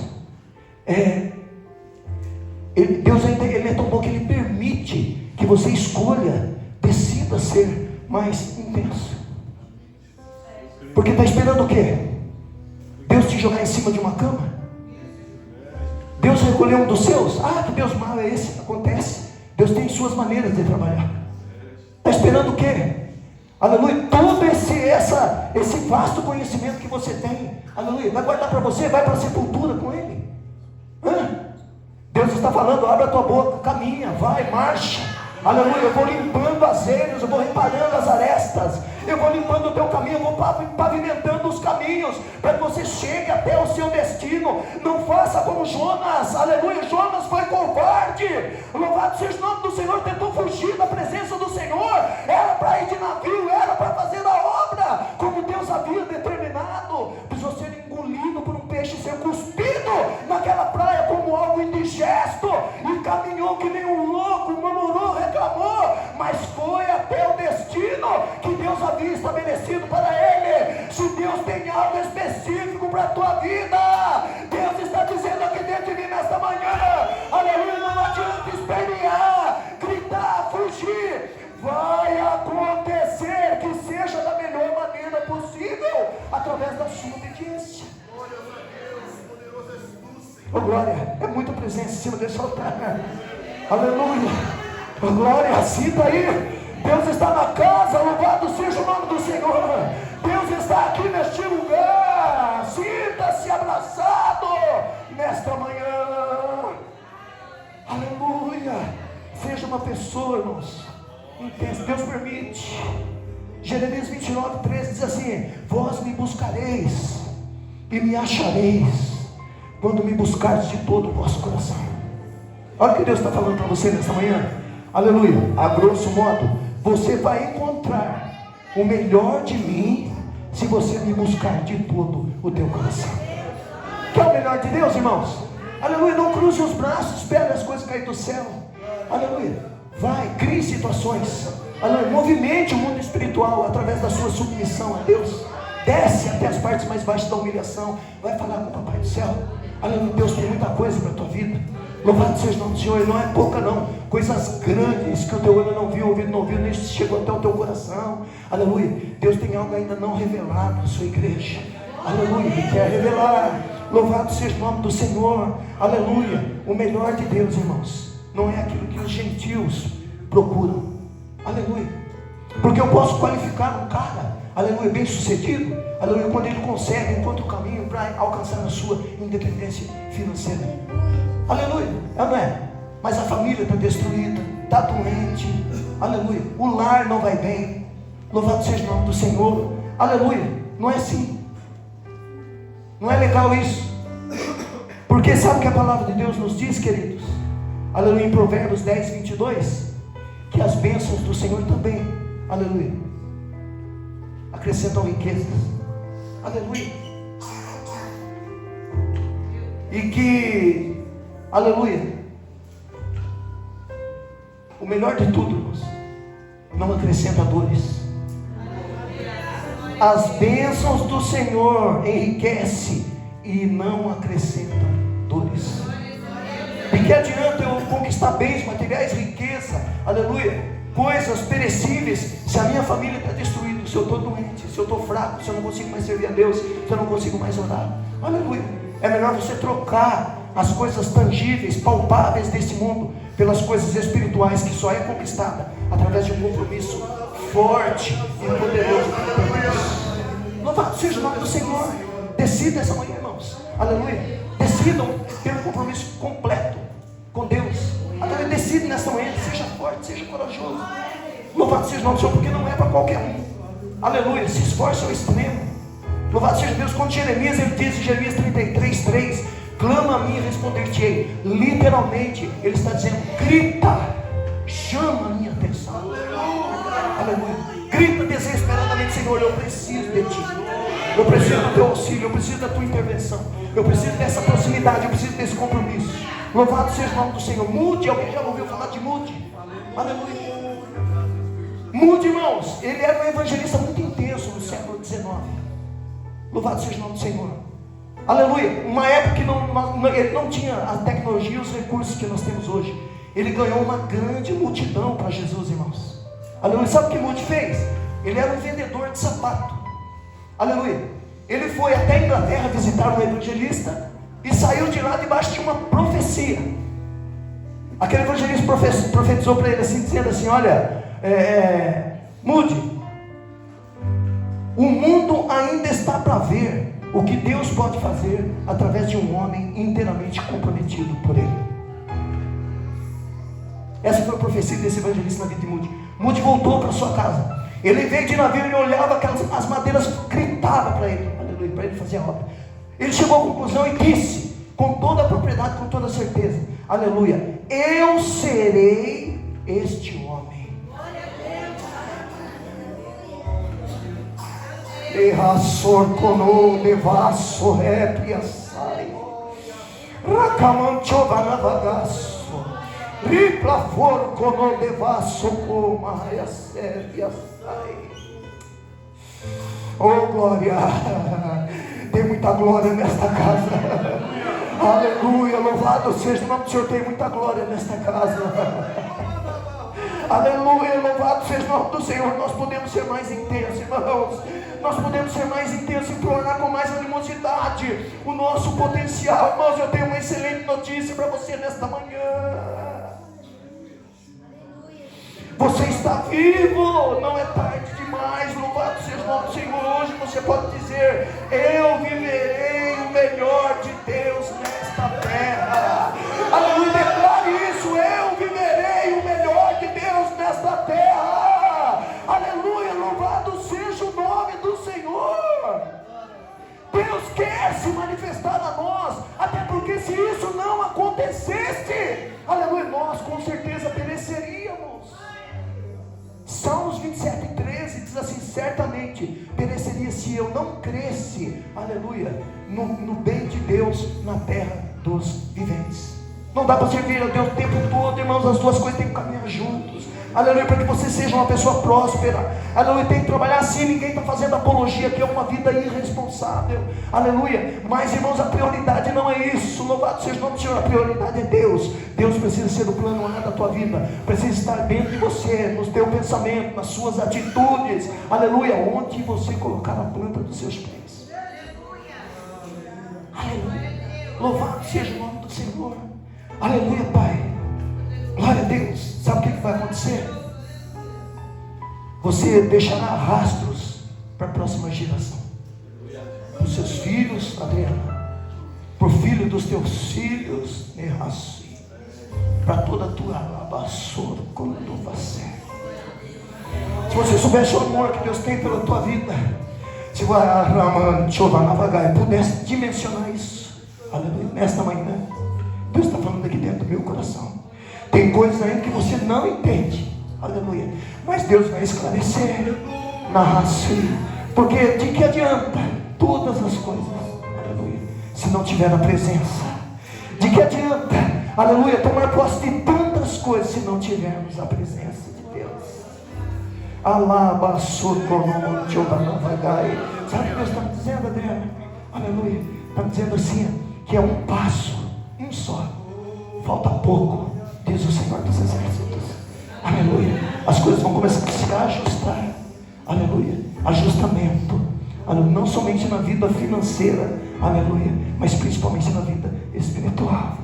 Deus ainda ele é tão bom que ele permite que você escolha, decida ser mais intenso. Porque está esperando o quê? Deus te jogar em cima de uma cama? Deus recolher um dos seus? Ah, que Deus mau é esse? Acontece. Deus tem suas maneiras de trabalhar. Está esperando o quê? Aleluia. Todo esse vasto conhecimento que você tem, aleluia, vai guardar para você, vai para a sepultura com ele. Deus está falando, abre a tua boca, caminha, vai, marcha. Aleluia, eu vou limpando as ervas, eu vou reparando as arestas, eu vou limpando o teu caminho, eu vou pavimentando os caminhos, para que você chegue até o seu destino. Não faça como Jonas, aleluia, Jonas foi covarde, louvado seja o nome do Senhor, tentou fugir da presença do Senhor, era para ir de navio, era para fazer a obra, como Deus havia determinado, precisou ser engolido por um peixe, ser cuspido naquela praia como algo indigesto, e caminhou que nem um louco, murmurou, reclamou, mas foi até o destino que Deus havia estabelecido para ele. Se Deus tem algo específico para a tua vida, Deus está dizendo aqui dentro de mim nesta manhã, aleluia, não adianta espernear, gritar, fugir, vai acontecer, que seja da melhor maneira possível, através da sua obediência. Oh glória, é muita presença em cima desse altar, aleluia, oh glória, sinta aí, Deus está na casa, louvado seja o nome do Senhor, Deus está aqui neste lugar, sinta-se abraçado nesta manhã, aleluia, seja uma pessoa, irmãos, intensa. Deus permite. Jeremias 29:13 diz assim: vós me buscareis e me achareis quando me buscardes de todo o vosso coração. Olha o que Deus está falando para você nesta manhã, aleluia. A grosso modo, você vai encontrar o melhor de mim se você me buscar de todo o teu coração. Que é o melhor de Deus, irmãos? Aleluia. Não cruze os braços, espere as coisas cair do céu, aleluia. Vai, crie situações, aleluia. Movimente o mundo espiritual através da sua submissão a Deus. Desce até as partes mais baixas da humilhação, vai falar com o Papai do céu, aleluia. Deus tem muita coisa para a tua vida, louvado seja o nome do Senhor. E não é pouca não, coisas grandes que o teu olho não viu, o ouvido não ouviu, nem chegou até o teu coração, aleluia. Deus tem algo ainda não revelado na sua igreja, aleluia. Ele quer revelar, louvado seja o nome do Senhor, aleluia. O melhor de Deus, irmãos, não é aquilo que os gentios procuram, aleluia. Porque eu posso qualificar um cara, aleluia, bem sucedido, aleluia, quando ele consegue, encontra o caminho para alcançar a sua independência financeira, aleluia, não é? Mas a família está destruída, está doente, aleluia, o lar não vai bem, louvado seja o nome do Senhor, aleluia. Não é assim, não é legal isso, porque sabe o que a palavra de Deus nos diz, queridos, aleluia, em Provérbios 10:22, que as bênçãos do Senhor também, aleluia, acrescentam riquezas, aleluia, e que, aleluia, o melhor de tudo, irmãos, não acrescenta dores. As bênçãos do Senhor enriquece e não acrescenta dores. De que adianta eu conquistar bens materiais, riqueza, aleluia, coisas perecíveis, se a minha família está destruída, se eu estou doente, se eu estou fraco, se eu não consigo mais servir a Deus, se eu não consigo mais orar, aleluia. É melhor você trocar as coisas tangíveis, palpáveis desse mundo, pelas coisas espirituais, que só é conquistada através de um compromisso forte e poderoso com Deus. Louvado seja o nome do Senhor. Decida essa manhã, irmãos, aleluia. Decidam ter um compromisso completo com Deus, aleluia. Decide nessa manhã, seja forte, seja corajoso. Louvado seja o nome do Senhor, porque não é para qualquer um, aleluia. Se esforce ao extremo. Louvado seja Deus. Quando Jeremias, ele diz em Jeremias 33:3, clama a mim e responder-te-ei. Literalmente ele está dizendo, grita, chama a minha atenção, aleluia. Senhor, eu preciso de Ti. Eu preciso do Teu auxílio, eu preciso da Tua intervenção. Eu preciso dessa proximidade, eu preciso desse compromisso. Louvado seja o nome do Senhor. Mude, alguém já ouviu falar de Mude? Aleluia. Mude, irmãos, ele era um evangelista muito intenso no século XIX. Louvado seja o nome do Senhor. Aleluia. Uma época que ele não tinha a tecnologia e os recursos que nós temos hoje. Ele ganhou uma grande multidão para Jesus, irmãos. Aleluia. Sabe o que Mude fez? Ele era um vendedor de sapato. Aleluia. Ele foi até a Inglaterra visitar um evangelista e saiu de lá debaixo de uma profecia. Aquele evangelista profetizou para ele assim, dizendo assim: olha, Mude, o mundo ainda está para ver o que Deus pode fazer através de um homem inteiramente comprometido por Ele. Essa foi a profecia desse evangelista na vida de Mude. Mude voltou para sua casa. Ele veio de navio, ele olhava as madeiras, gritava para ele, aleluia, para ele fazer a obra. Ele chegou à conclusão e disse, com toda a propriedade, com toda a certeza, aleluia: eu serei este homem. Errasor conou, devasso, repriasai, racamanchovanavagaço, riplafor conou, devasso, comaia, sépiasai. Oh glória, tem muita glória nesta casa. Aleluia, louvado seja o nome do Senhor, tem muita glória nesta casa. Aleluia, louvado seja o nome do Senhor. Nós podemos ser mais intensos, irmãos. Nós podemos ser mais intensos, implorar com mais animosidade o nosso potencial. Irmãos, eu tenho uma excelente notícia para você nesta manhã. Você está vivo, não é tarde demais. Louvado seja o nome do Senhor. Hoje você pode dizer: eu viverei o melhor de Deus nesta terra. Aleluia, declare isso: eu viverei o melhor de Deus nesta terra. Aleluia, louvado seja o nome do Senhor. Deus quer se manifestar a nós, até porque se isso não acontecesse, aleluia, nós com certeza pereceríamos. Salmos 27:13 diz assim: certamente pereceria se eu não cresce, aleluia, no bem de Deus na terra dos viventes. Não dá para servir a Deus o tempo todo, irmãos. As duas coisas têm que caminhar juntos. Aleluia, para que você seja uma pessoa próspera. Aleluia, tem que trabalhar assim. Ninguém está fazendo apologia, que é uma vida irresponsável. Aleluia, mas irmãos, a prioridade não é isso. Louvado seja o nome do Senhor. A prioridade é Deus. Deus precisa ser o plano A da tua vida. Precisa estar dentro de você, no teu pensamento, nas suas atitudes. Aleluia, onde você colocar a planta dos seus pés. Aleluia, louvado seja o nome do Senhor. Aleluia, Pai. Glória a Deus. Sabe o que vai acontecer? Você deixará rastros para a próxima geração. Para os seus filhos, Adriana, para o filho dos teus filhos, para toda a tua alabaçora, quando você. Se você soubesse o amor que Deus tem pela tua vida, se pudesse dimensionar isso, aleluia, nesta manhã, Deus está falando aqui dentro do meu coração. Tem coisas ainda que você não entende, aleluia, mas Deus vai esclarecer na raça. Porque de que adianta todas as coisas, aleluia, se não tiver a presença? De que adianta, aleluia, tomar posse de tantas coisas se não tivermos a presença de Deus? Sabe o que Deus está me dizendo, Adriana? Aleluia, está me dizendo assim, que é um passo, um só, falta pouco, diz o Senhor dos Exércitos. Aleluia, as coisas vão começar a se ajustar. Aleluia, ajustamento, aleluia, não somente na vida financeira, aleluia, mas principalmente na vida espiritual.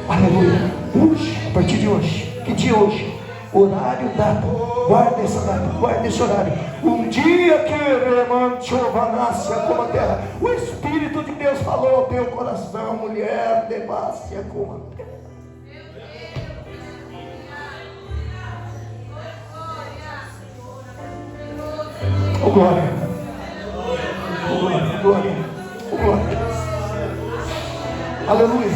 Aleluia, hoje, a partir de hoje, que dia é hoje? Horário, data, guarda essa data, guarda esse horário. Um dia que remanchovanácia como a terra, o Espírito de Deus falou ao teu coração, mulher, devácia como a terra. Oh glória, oh glória, glória, oh glória. Aleluia.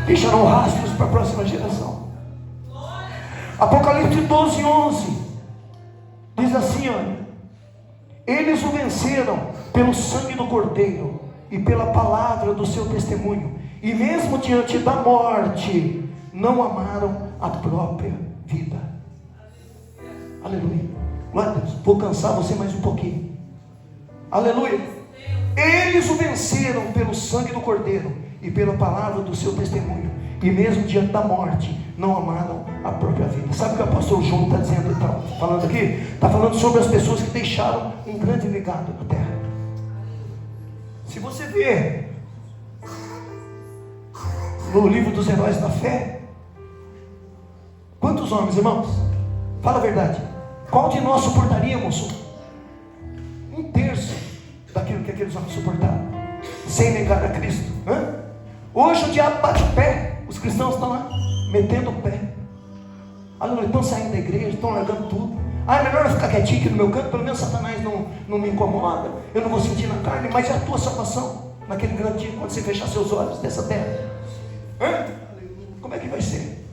Deixarão rastros para a próxima geração. Apocalipse 12:11 diz assim, olha: Eles o venceram pelo sangue do Cordeiro e pela palavra do seu testemunho, e mesmo diante da morte, não amaram a própria vida. Aleluia. Glória a Deus. Vou cansar você mais um pouquinho. Aleluia. Eles o venceram pelo sangue do Cordeiro e pela palavra do seu testemunho, e mesmo diante da morte, não amaram a própria vida. Sabe o que o apóstolo João está dizendo? Ele está falando aqui? Está falando sobre as pessoas que deixaram um grande legado na terra. Se você ver no livro dos heróis da fé, quantos homens, irmãos? Fala a verdade. Qual de nós suportaríamos um terço daquilo que aqueles homens suportaram, sem negar a Cristo? Hoje o diabo bate o pé. Os cristãos estão lá metendo o pé. Aleluia. Estão saindo da igreja, estão largando tudo. É melhor eu ficar quietinho aqui no meu canto, pelo menos Satanás não me incomoda, eu não vou sentir na carne. Mas é a tua salvação naquele grande dia, quando você fechar seus olhos dessa terra. Como é que vai ser?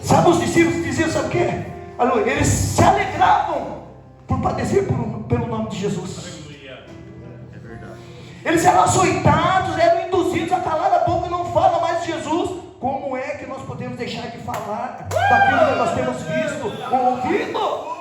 Sabe, os discípulos diziam, sabe o quê? Aleluia. Eles se alegravam por padecer pelo nome de Jesus. Eles eram açoitados, eram induzidos a calar a boca e não falam mais de Jesus. Como é que nós podemos deixar de falar daquilo que nós temos visto, ouvido?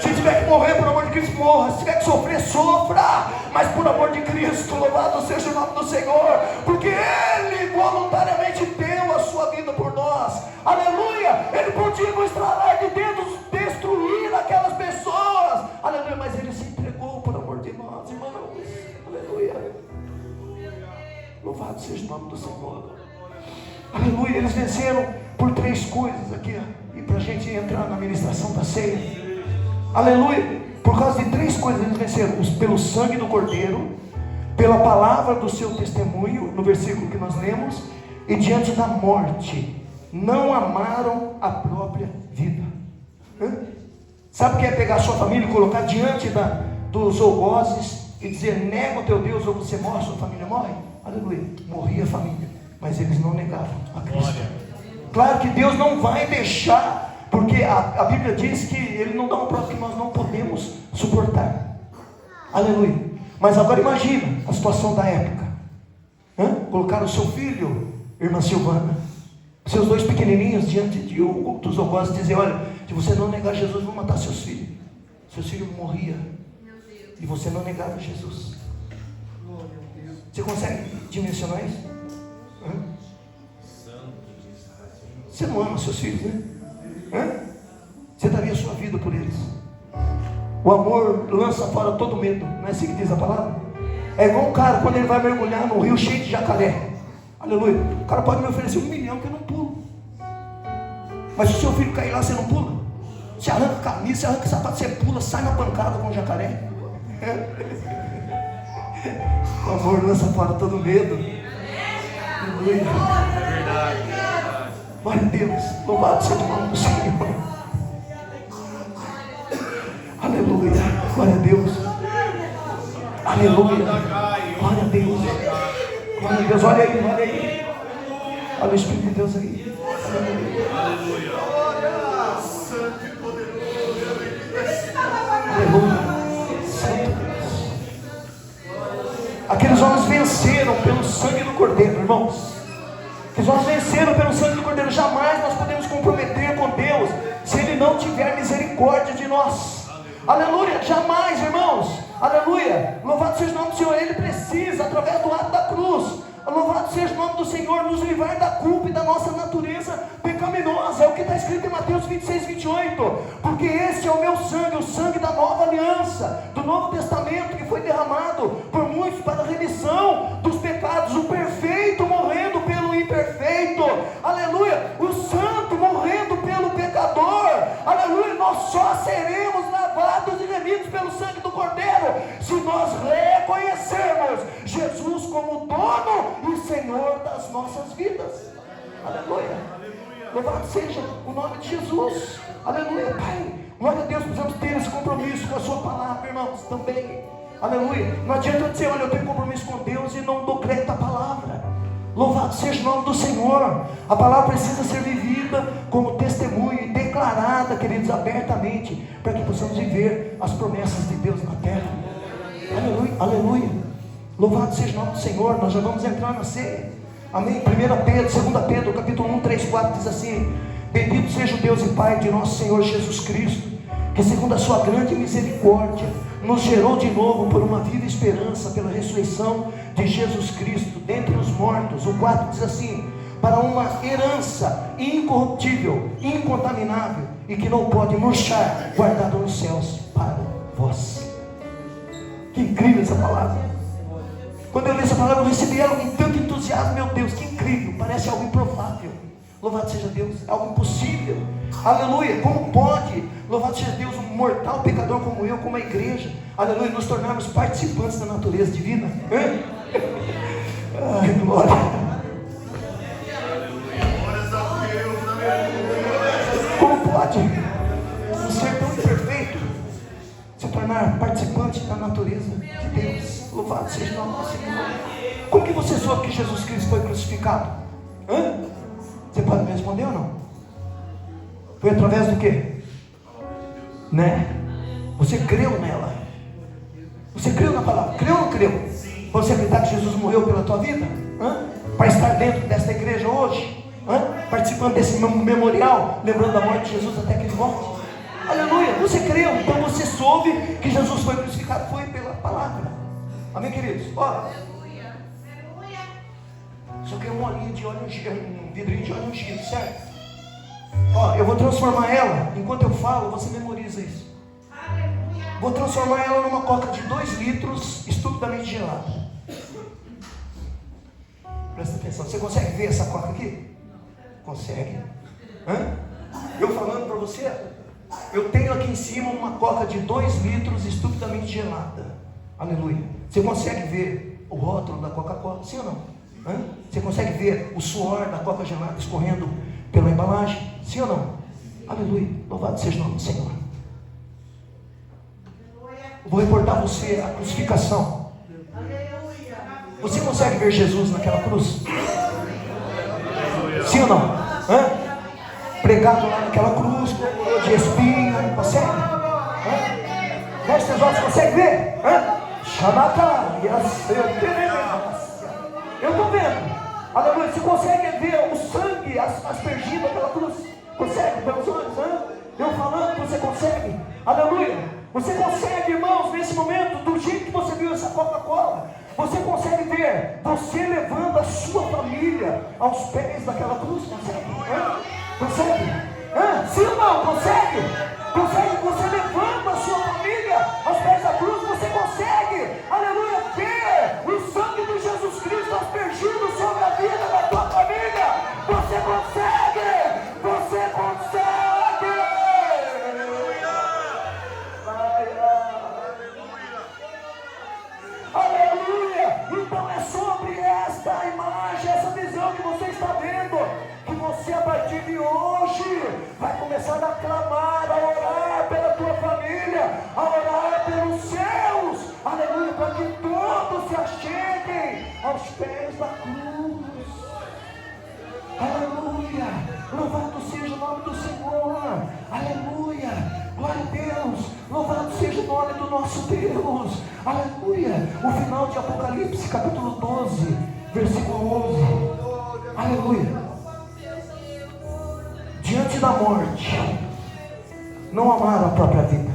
Se tiver que morrer por amor de Cristo, morra. Se tiver que sofrer, sofra. Mas por amor de Cristo, louvado seja o nome do Senhor, porque Ele voluntariamente deu a sua vida por nós. Aleluia. Ele podia nos estralar de dentro, destruir aquelas pessoas. Aleluia. Mas Ele se entregou por amor de nós, irmãos. Aleluia. Louvado seja o nome do Senhor. Aleluia. Eles venceram por 3 coisas aqui, e para a gente entrar na ministração da ceia. Aleluia. Por causa de 3 coisas eles venceram: pelo sangue do Cordeiro, pela palavra do seu testemunho, no versículo que nós lemos, e diante da morte, não amaram a própria vida. Sabe o que é pegar a sua família e colocar diante dos algozes e dizer: nega o teu Deus ou você morre, sua família morre? Aleluia. Morria a família, mas eles não negavam a Cristo. Claro que Deus não vai deixar, porque a Bíblia diz que Ele não dá uma prova que nós não podemos suportar. Aleluia. Mas agora imagina a situação da época. Colocaram o seu filho, irmã Silvana, seus 2 pequenininhos diante dos algozes, e dizer: olha, se você não negar Jesus, vão matar seus filhos. Seus filhos morriam e você não negava Jesus. Você consegue dimensionar isso? Você não ama seus filhos, né? Você daria a sua vida por eles. O amor lança fora todo medo. Não é assim que diz a palavra? É igual um cara quando ele vai mergulhar no rio cheio de jacaré. Aleluia. O cara pode me oferecer 1 milhão que eu não pulo. Mas se o seu filho cair lá, você não pula? Você arranca a camisa, você arranca o sapato, você pula, sai na pancada com o jacaré. O amor lança fora todo medo. Aleluia. É verdade. Glória a Deus. Louvado seja o nome do Senhor. Aleluia. Glória a Deus. Aleluia. Glória a Deus. Glória a Deus. Olha aí, olha aí. Olha o Espírito de Deus aí. Aleluia. Aleluia. Santo Deus. Aqueles homens venceram pelo sangue do Cordeiro, irmãos. Aqueles homens venceram pelo sangue do Cordeiro. Jamais nós podemos comprometer com Deus se Ele não tiver misericórdia de nós. Aleluia. Jamais, irmãos. Aleluia. Louvado seja o nome do Senhor. Ele precisa, através do ato da cruz, louvado seja o nome do Senhor, nos livrar da culpa e da nossa natureza pecaminosa. É o que está escrito em Mateus 26, 28. Porque esse é o meu sangue, o sangue da nova aliança, do Novo Testamento, que foi derramado por muitos para a remissão dos pecados. O perfeito morrendo pelo imperfeito. Aleluia. O santo morrendo pelo pecador. Aleluia. Nós só seremos lavados e remidos pelo sangue do Cordeiro se nós reconhecermos Jesus como dono e Senhor das nossas vidas. Aleluia. Louvado seja o nome de Jesus. Aleluia, Pai. Glória a Deus, precisamos ter esse compromisso com a sua palavra, irmãos, também. Aleluia. Não adianta eu dizer: olha, eu tenho compromisso com Deus e não dou crédito à palavra. Louvado seja o nome do Senhor. A palavra precisa ser vivida como testemunho e declarada, queridos, abertamente, para que possamos viver as promessas de Deus na terra. Aleluia, aleluia. Louvado seja o nome do Senhor. Nós já vamos entrar na ceia. Amém. 1 Pedro, 2 Pedro, capítulo 1, 3, 4 diz assim: bendito seja o Deus e Pai de nosso Senhor Jesus Cristo, que segundo a sua grande misericórdia nos gerou de novo por uma viva esperança pela ressurreição de Jesus Cristo dentre os mortos. O 4 diz assim: para uma herança incorruptível, incontaminável e que não pode murchar, guardada nos céus para vós. Que incrível essa palavra. Quando eu li essa palavra, eu recebi ela com tanto entusiasmo. Meu Deus, que incrível, parece algo improvável. Louvado seja Deus, é algo impossível. Aleluia, como pode, louvado seja Deus, um mortal pecador como eu, como a igreja, aleluia, nos tornarmos participantes da natureza divina? Ai, glória. Como pode um ser tão imperfeito se tornar participante da natureza de Deus? Louvado seja o nome do Senhor. Como que você soube que Jesus Cristo foi crucificado? Você pode me responder ou não? Foi através do quê? Né? Você creu nela? Você creu na palavra? Creu ou não creu? Você acreditar que Jesus morreu pela tua vida? Para estar dentro desta igreja hoje? Participando desse memorial, lembrando da morte de Jesus até que ele volte? Aleluia, você creu, então você soube que Jesus foi crucificado, foi pela palavra. Amém, queridos? Ó, só que é um olhinho de óleo ungido, um vidrinho de óleo ungido, certo? Ó, eu vou transformar ela, enquanto eu falo, você memoriza isso. Vou transformar ela numa coca de 2 litros, estupidamente gelada. Presta atenção, você consegue ver essa coca aqui? Consegue? Eu falando para você, eu tenho aqui em cima uma coca de 2 litros, estupidamente gelada. Aleluia. Você consegue ver o rótulo da Coca-Cola? Sim ou não? Você consegue ver o suor da coca gelada escorrendo pela embalagem? Sim ou não? Aleluia, louvado seja o nome do Senhor. Vou reportar você a crucificação. Você consegue ver Jesus naquela cruz? Sim ou não? Pregado lá naquela cruz, de espinho, consegue? Feche seus olhos, consegue ver? Eu estou vendo. Aleluia. Você consegue ver o sangue aspergido naquela cruz? Consegue? Pelos olhos, eu falando, você consegue? Aleluia. Você consegue, irmãos, nesse momento, do jeito que você viu essa Coca-Cola, você consegue ver você levando a sua família aos pés daquela cruz? Consegue? Consegue? Sim ou não? Consegue? Consegue? Você levando a sua família aos pés da cruz, você consegue, aleluia, ver o sangue de Jesus Cristo aspergido sobre a vida da tua família. Você consegue! Você consegue! Aleluia! Então é sobre esta imagem, essa visão que você está vendo, que você a partir de hoje vai começar a clamar, a orar pela tua família, a orar pelos seus, aleluia, para que todos se acheguem aos pés da cruz. Aleluia, louvado seja o nome do Senhor, aleluia, glória a Deus, louvado seja o nome do nosso Deus, aleluia. O final de Apocalipse, capítulo 12, versículo 11, aleluia. Diante da morte, não amaram a própria vida.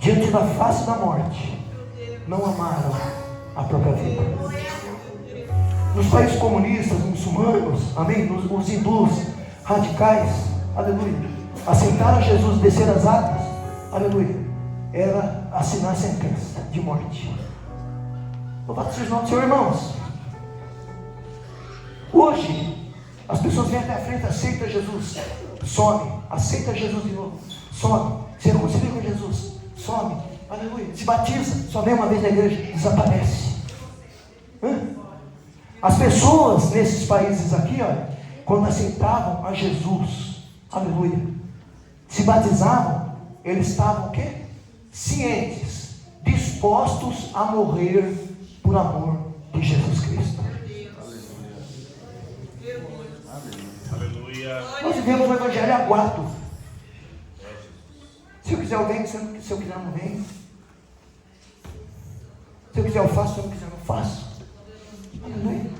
Diante da face da morte, não amaram a própria vida. Nos países comunistas, muçulmanos, amém, os hindus radicais, aleluia, aceitaram Jesus descer as águas, aleluia, era assinar a sentença de morte. Louvado seja o nome do Senhor, irmãos. Hoje as pessoas vêm até a frente, aceita Jesus, some, aceita Jesus de novo, some, se reconcilia com Jesus, some, aleluia, se batiza, só vem uma vez na igreja, desaparece. As pessoas nesses países aqui, olha, quando aceitavam a Jesus, aleluia, se batizavam, eles estavam o quê? Cientes, dispostos a morrer por amor de Jesus Cristo. Nós vivemos o evangelho aguado. Se eu quiser eu venho, se eu quiser eu não venho. Se eu quiser eu faço, se eu não quiser eu não faço. Aleluia.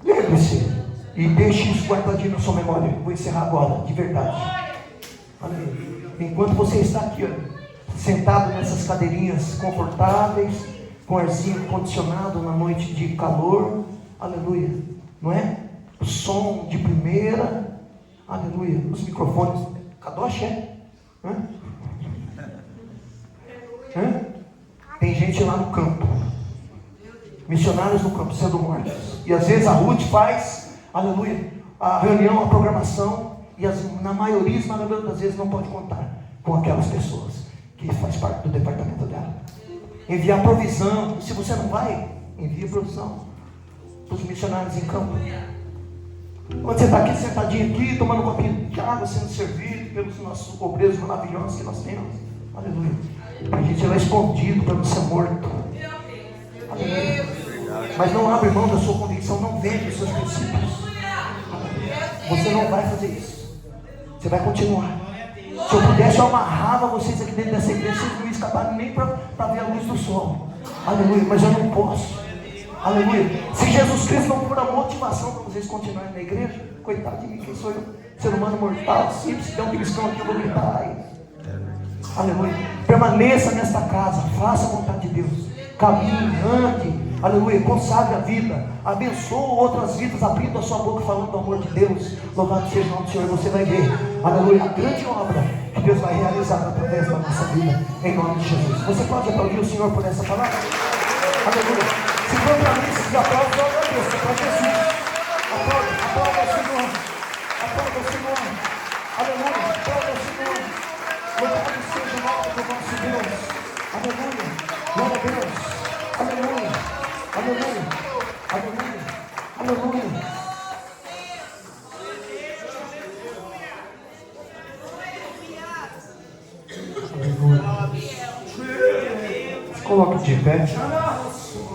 Lembre-se e deixe isso guardadinho na sua memória. Vou encerrar agora, de verdade. Aleluia. Enquanto você está aqui, ó, sentado nessas cadeirinhas confortáveis, com arzinho condicionado na noite de calor, aleluia, não é? O som de primeira, aleluia, os microfones, Kadosh é? Tem gente lá no campo, missionários no campo sendo mortos, e às vezes a Ruth faz, aleluia, a reunião, a programação, e na maioria, esmagadora das vezes, não pode contar com aquelas pessoas que faz parte do departamento dela. Enviar provisão. Se você não vai, envia provisão para os missionários em campo. Quando você está aqui sentadinho aqui, tomando um copinho de água, sendo servido pelos nossos obreiros maravilhosos que nós temos, aleluia, a gente é lá escondido para não ser morto, aleluia. Mas não abre mão da sua convicção, não vende os seus princípios. Você não vai fazer isso, você vai continuar. Se eu pudesse, eu amarrava vocês aqui dentro dessa igreja, vocês não escaparam nem para ver a luz do sol, aleluia, mas eu não posso, aleluia. Se Jesus Cristo não for a motivação para vocês continuarem na igreja, coitado de mim, quem sou eu? Ser humano mortal, simples, se tem um cristão aqui, eu vou gritar aí. Aleluia. Permaneça nesta casa, faça a vontade de Deus, caminhe, ande, aleluia, consagre a vida, abençoe outras vidas, abrindo a sua boca falando do amor de Deus. Louvado seja o nome do Senhor. Você vai ver, aleluia, a grande obra que Deus vai realizar através da nossa vida, em nome de Jesus. Você pode aplaudir o Senhor por essa palavra? Aleluia. Se for para mim, esses aplausos, eu agradeço para Jesus. Aplauda o Senhor, aplauda o Senhor, aleluia, aplauda o Senhor. Louvado seja o nome do nosso Deus, aleluia, glória a Deus, aleluia, aleluia, aleluia, aleluia. Coloque de pé.